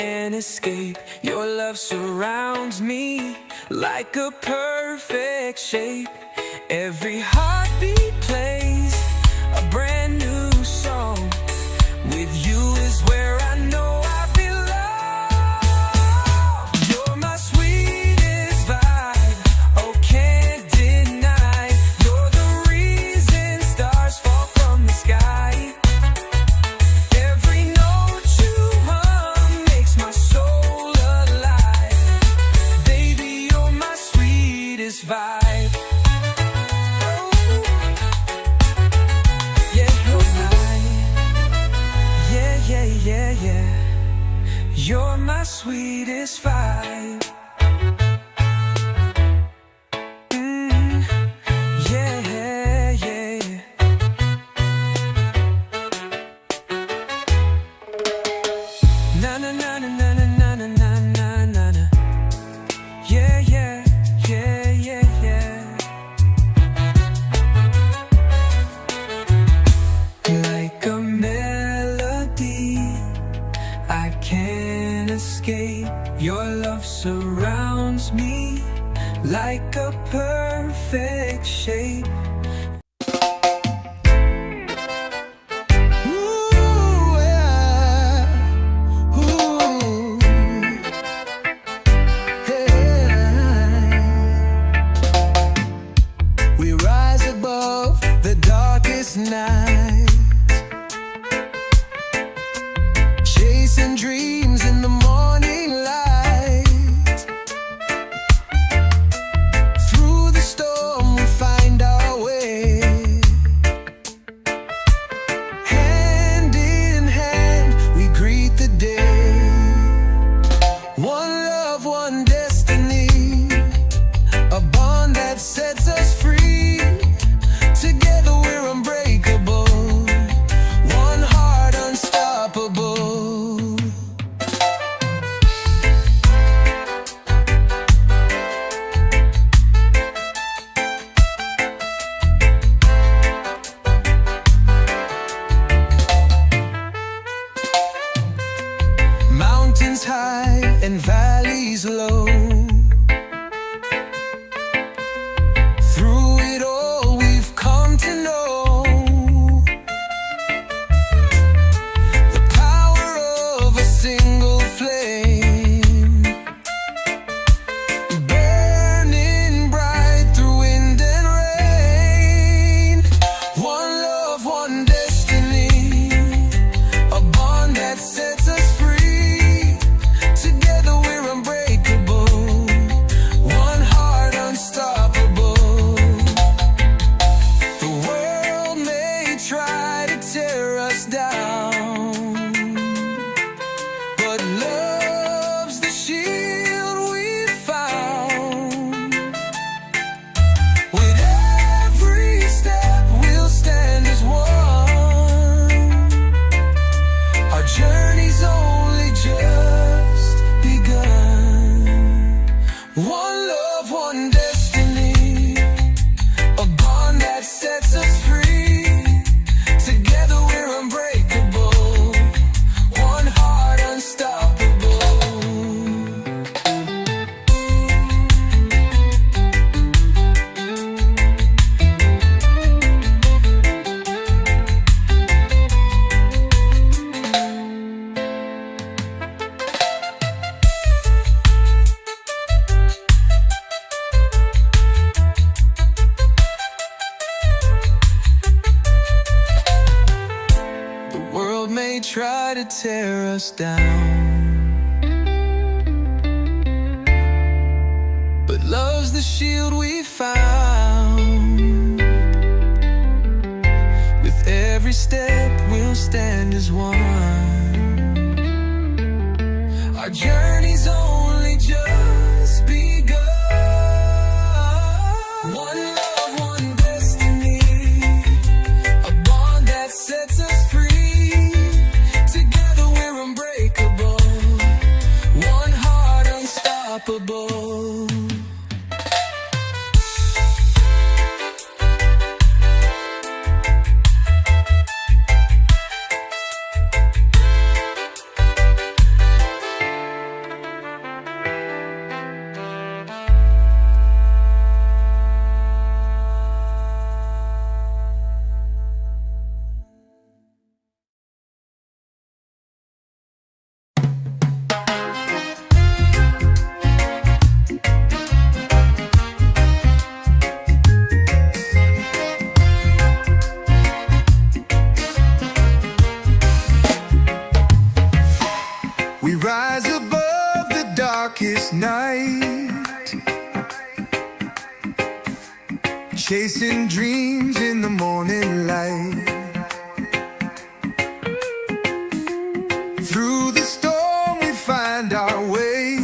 Speaker 2: can't escape. Your love surrounds me like a perfect shape. Every heartbeat plays a brand new song. With you is where I know I belong. You're my sweetest vibe, oh can't deny. You're the reason stars fall from the sky. Every note you hum makes my soul alive. Baby, you're my sweetest vibe. You're my sweetest vibe. Yeah, yeah. Na na na na na na na na na na na. Yeah, yeah, yeah, yeah, yeah. Like a melody I can't escape. Your love surrounds me like a perfect shape.
Speaker 1: Ooh, yeah. Ooh. Hey. We rise above the darkest night, chasing dreams in the morning light. Through the storm we find our way, hand in hand we greet the day. One love, one destiny, a bond that sets us free. Together we're unbreakable, one heart unstoppable. Mountains high and valleys low, through it all we've come to know the power of a single flame, burning bright through wind and rain. One love, one destiny, a bond that sets us free. Together we're unbreakable, one heart unstoppable. The world may try to tear us down, but love's the shield we found. With every step we'll stand as one. Our journey's only just begun. One love, one destiny, a bond that sets us free. Together we're unbreakable, one heart unstoppable. The world may try to tear us down, but love's the shield we found. With every step we'll stand as one. Our journey's only just begun. One love, one destiny, a bond that sets us free. Together we're unbreakable, one heart unstoppable. darkest night, chasing dreams in the morning light. Through the storm we find our way,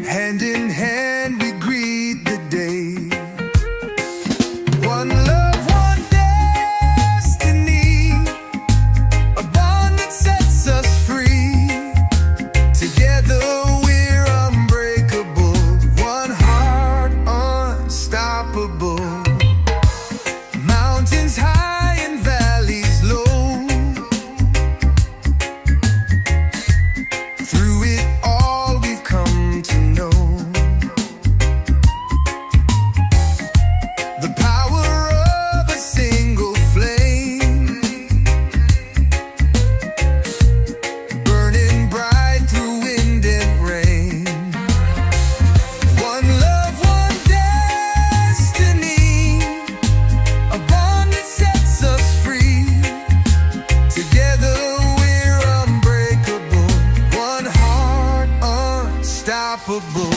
Speaker 1: hand in hand we greet the day. One love, one destiny, a bond that sets us free. Together we're unbreakable, one heart unstoppable. Mountains high and valleys low, through it all we've come to know the power of a single flame, burning bright through wind and rain. One love, one destiny, a bond that sets us free. Together we're unbreakable, one heart unstoppable.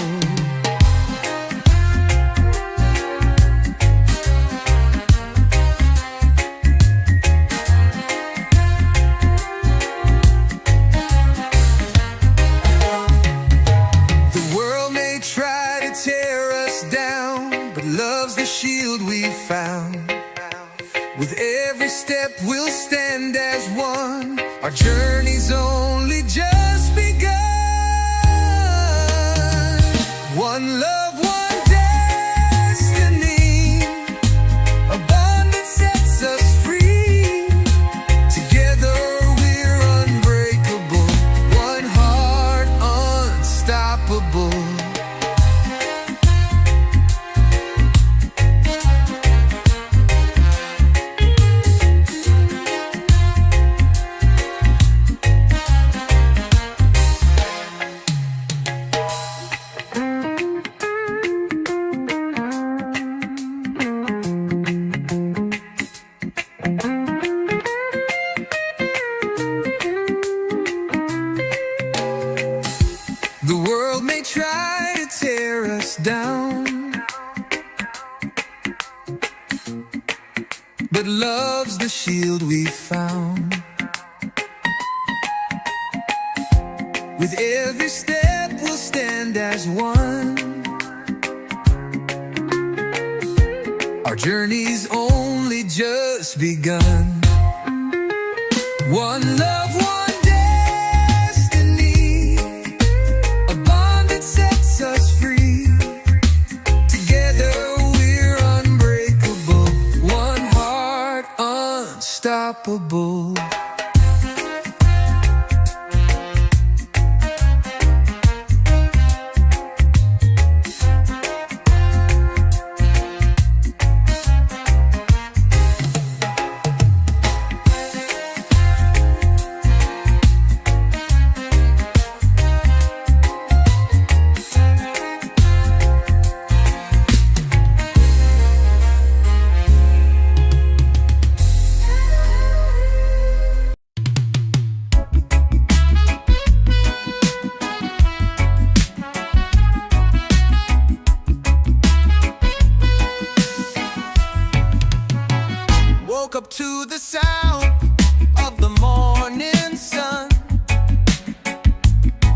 Speaker 1: The world may try to tear us down, but love's the shield we found. With every step we'll stand as one, our journey's only just begun. One love, one destiny, a bond that sets us free. Together we're unbreakable, one heart unstoppable. The world may try to tear us down, but love's the shield we found. With every step we'll stand as one, our journey's only just begun. One love, one destiny, a bond that sets us free. Together we're unbreakable, one heart unstoppable. Woke up to the sound of the morning sun.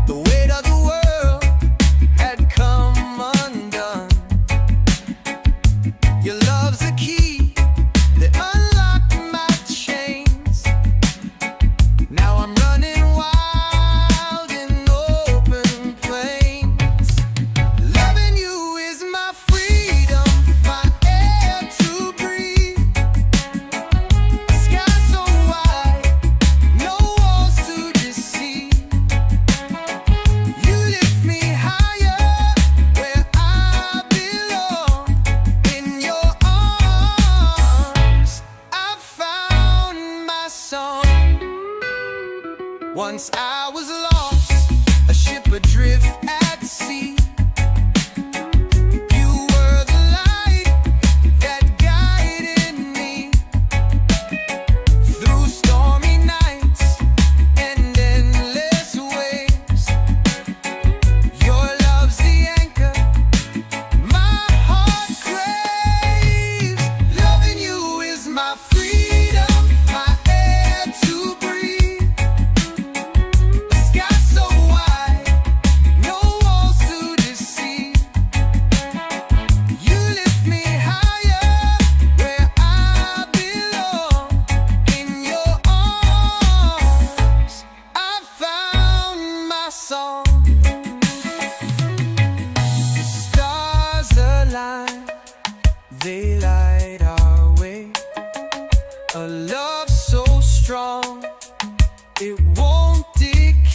Speaker 1: The weight of the world had come undone. Your love's the key that unlocked my chains. Now I'm running wild in open plains. Loving you is my freedom, my air to breathe. Sky so wide, no walls to deceive. You lift me higher where I belong. In your arms I found my song. Once I was lost, a ship adrift at sea. You were the light that guided me through stormy nights and endless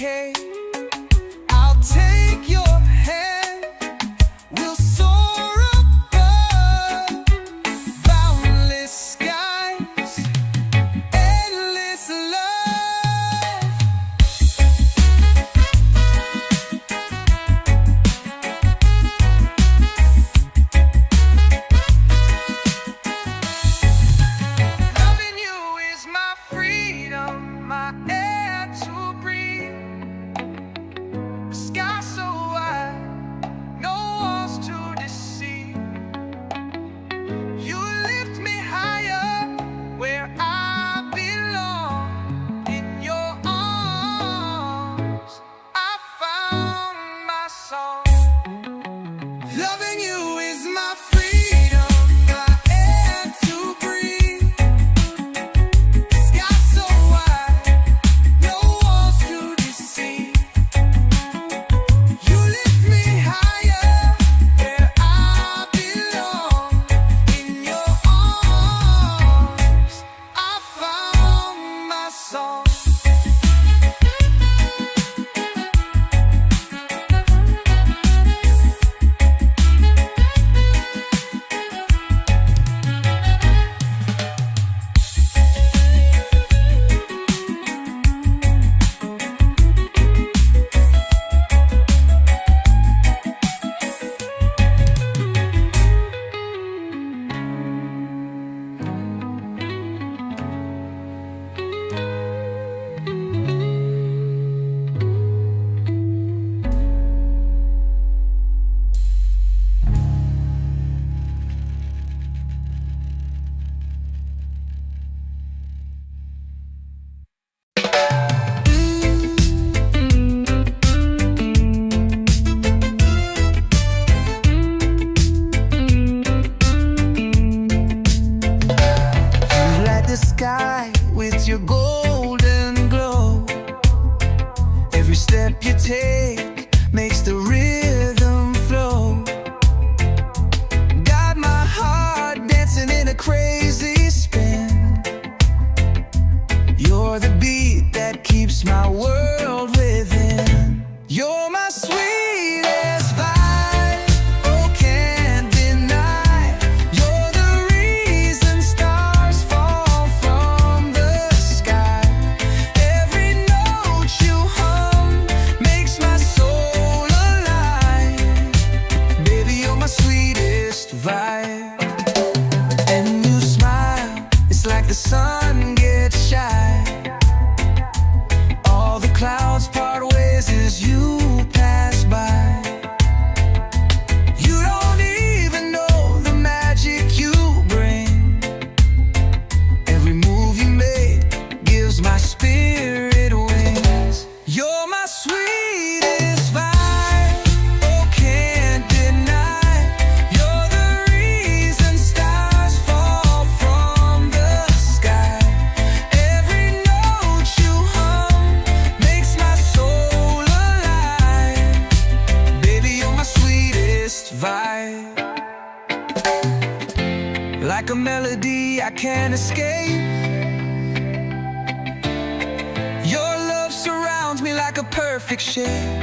Speaker 1: okay. I'll take your hand, we'll soar above boundless skies, endless love. Loving you is my freedom, my air to breathe. The sky so wide, no walls to deceive. You lift me higher where I belong. In your arms, I found my song. Loving you is my freedom, my air to breathe. Sky so wide, no walls to deceive. You lift me higher where I belong. In your arms, I found my song. You light the sky with your golden glow. Every step you take makes the rhythm flow. Got my heart dancing in a crazy spin. You're the beat that keeps my world within. You're my sweetest vibe, oh can't deny. You're the reason stars fall from the sky. Every note you hum makes my soul alive. Baby, you're my sweetest vibe. And you smile, it's like the sun gets shy. All the clouds part ways as you pass by. You don't even know the magic you bring. Every move you make gives my spirit wings. You're my sweetest vibe, oh can't deny. You're the reason stars fall from the sky. Every note you hum makes my soul alive. Baby, you're my sweetest vibe. Like a melody I can't escape. Your love surrounds me like a perfect shape.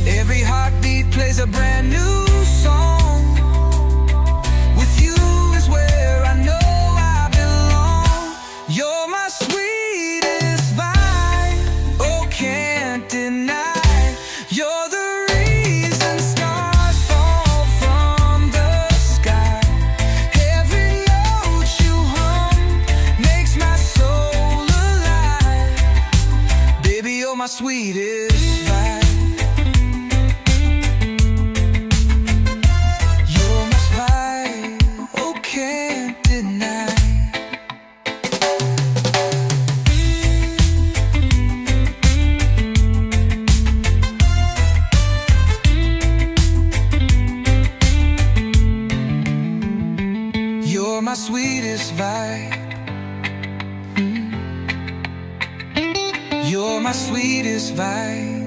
Speaker 1: Every heartbeat plays a brand new song. With you is where I know I belong. You're my sweetest vibe, oh can't deny. You're the reason stars fall from the sky. Every note you hum makes my soul alive. Baby, you're my sweetest vibe. You're my vibe, oh can't deny. You're my sweetest vibe. You're my sweetest vibe.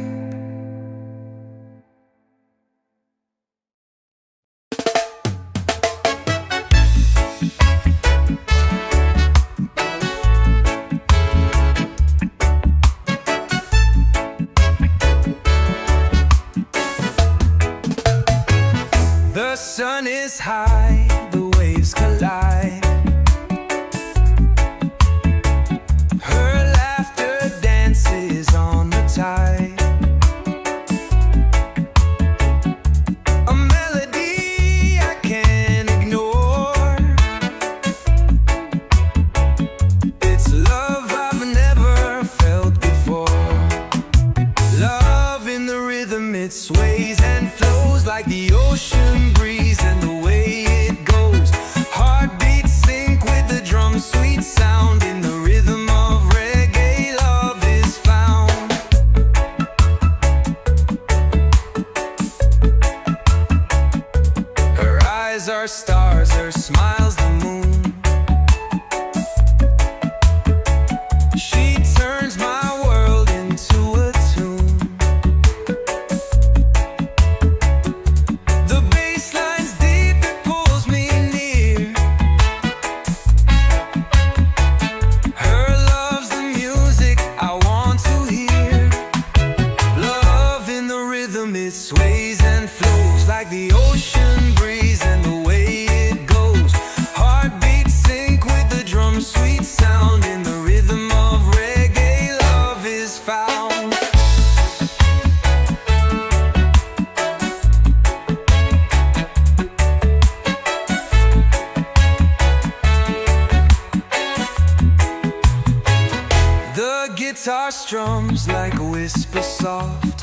Speaker 2: The guitar strums like a whisper soft.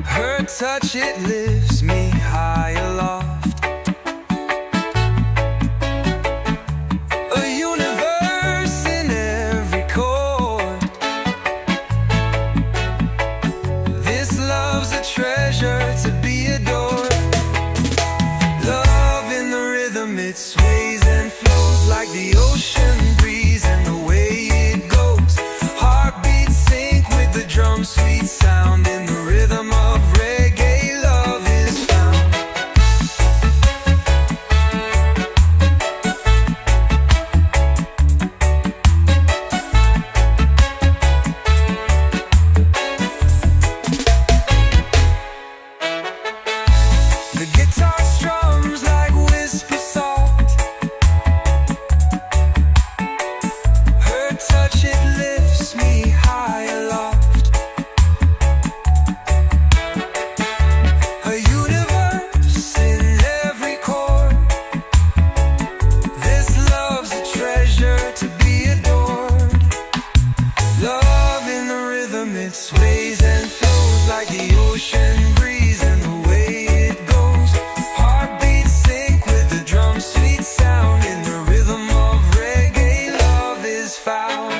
Speaker 2: Her touch, it lifts me high aloft. A universe in every chord. This love's a treasure to be adored. Love in the rhythm, it sways and flows like the ocean breeze, and the way it goes. Heartbeats sync with the drum, sweet sound. In the rhythm of reggae, love is found. The guitar strums like whisper soft. Her touch, it lifts me high aloft. A universe in every chord. This love's a treasure to be adored. Love in the rhythm, it sways and flows like the ocean breeze, and the way it goes. Heartbeats sync with the drum, sweet sound. In the rhythm of reggae, love is found.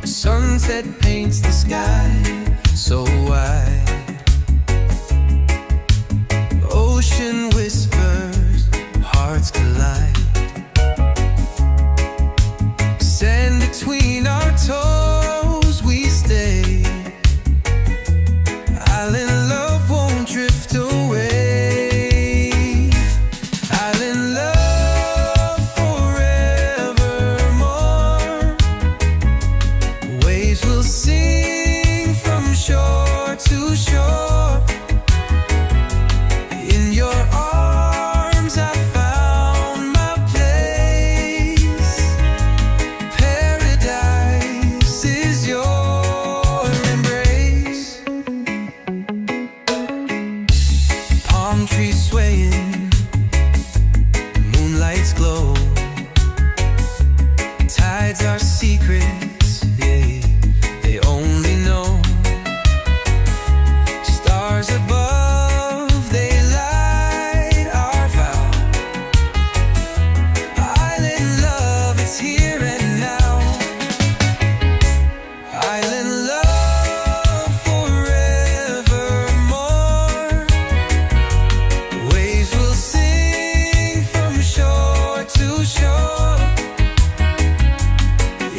Speaker 2: Sunset paints the sky so wide. Ocean whispers, hearts collide. Sand between our toes, we stay. Island love won't drift away. Island love forevermore. Waves will sing from shore to shore. In your arms I found my place. Paradise is your embrace. Palm trees swaying, moonlight's glow. Tides are secrets, yeah, they only know. Stars above, they light our vow. Island love, it's here and now. Island love forevermore. Waves will sing from shore to shore.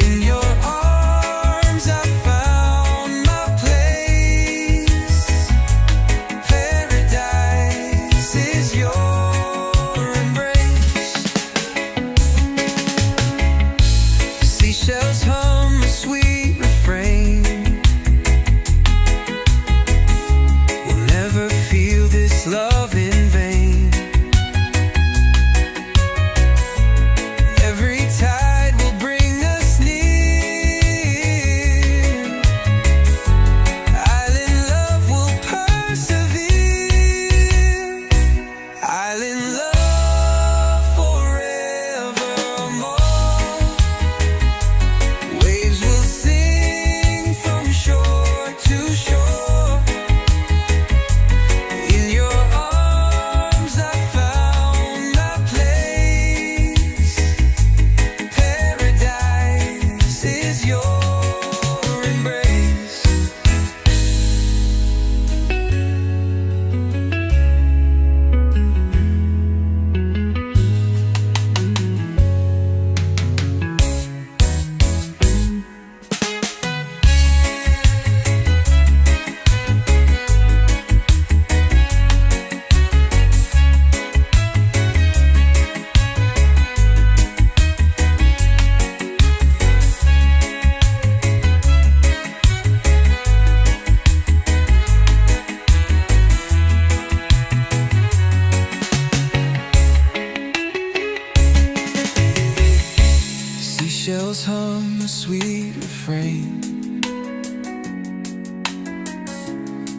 Speaker 2: In your bells hum a sweet refrain.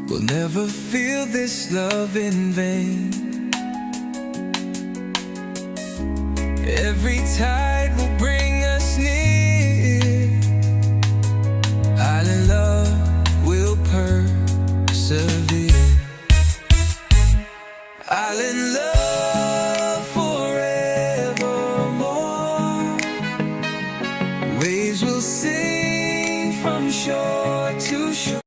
Speaker 2: We'll never feel this love in vain. Every tide will bring us near. Island love will persevere. Island love forevermore. Waves will sing from shore to shore.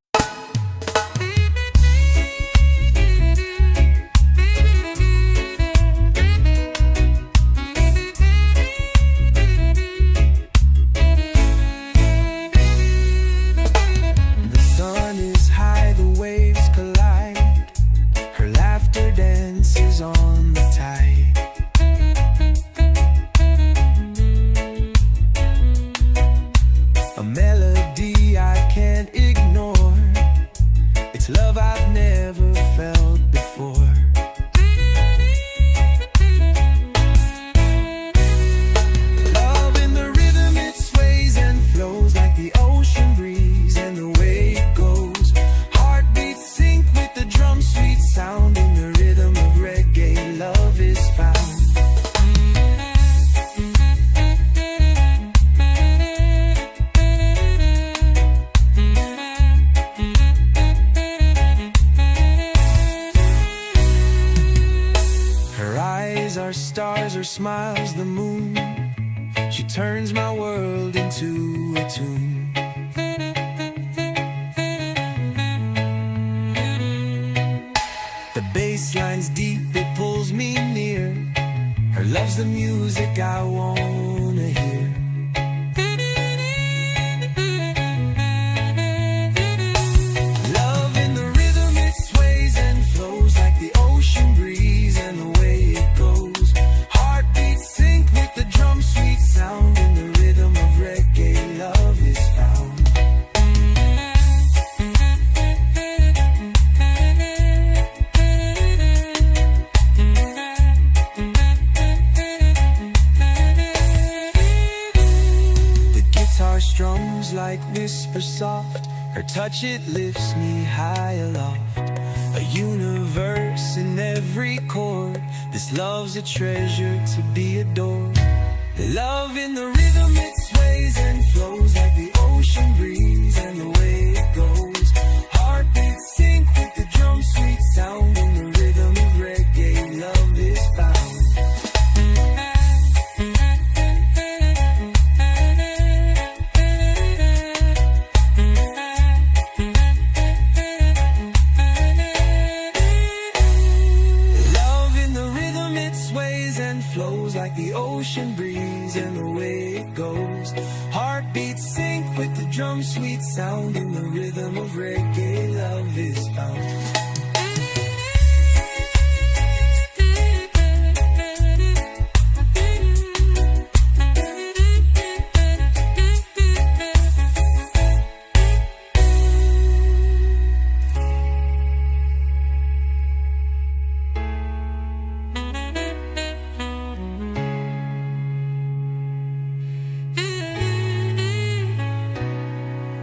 Speaker 2: On the tide, a melody I can't ignore. It's love I've never felt before. Love in the rhythm, it sways and flows like the ocean breeze, and the way it goes. Heartbeats sync with the drum, sweet sound in the rhythm of reggae. Love is found. Her eyes are stars, her smile's the moon. She turns my world into a tune. The bass line's deep, it pulls me near. Her love's the music I wanna hear. Love in the rhythm, it sways and flows like the ocean breeze, and the way it goes. Heartbeats sync with the drum, sweet sound in the rhythm of reggae. Love is found. Strums like whisper soft. Her touch, it lifts me high aloft. A universe in every chord. This love's a treasure to be adored. Love in the rhythm, it sways and flows like the ocean breeze, and the way it goes. Heartbeats sync with the drum, sweet sound in the rhythm of reggae. Love is found. Flows like the ocean breeze, and the way it goes. Heartbeats sync with the drum, sweet sound in the rhythm of reggae. Love is found.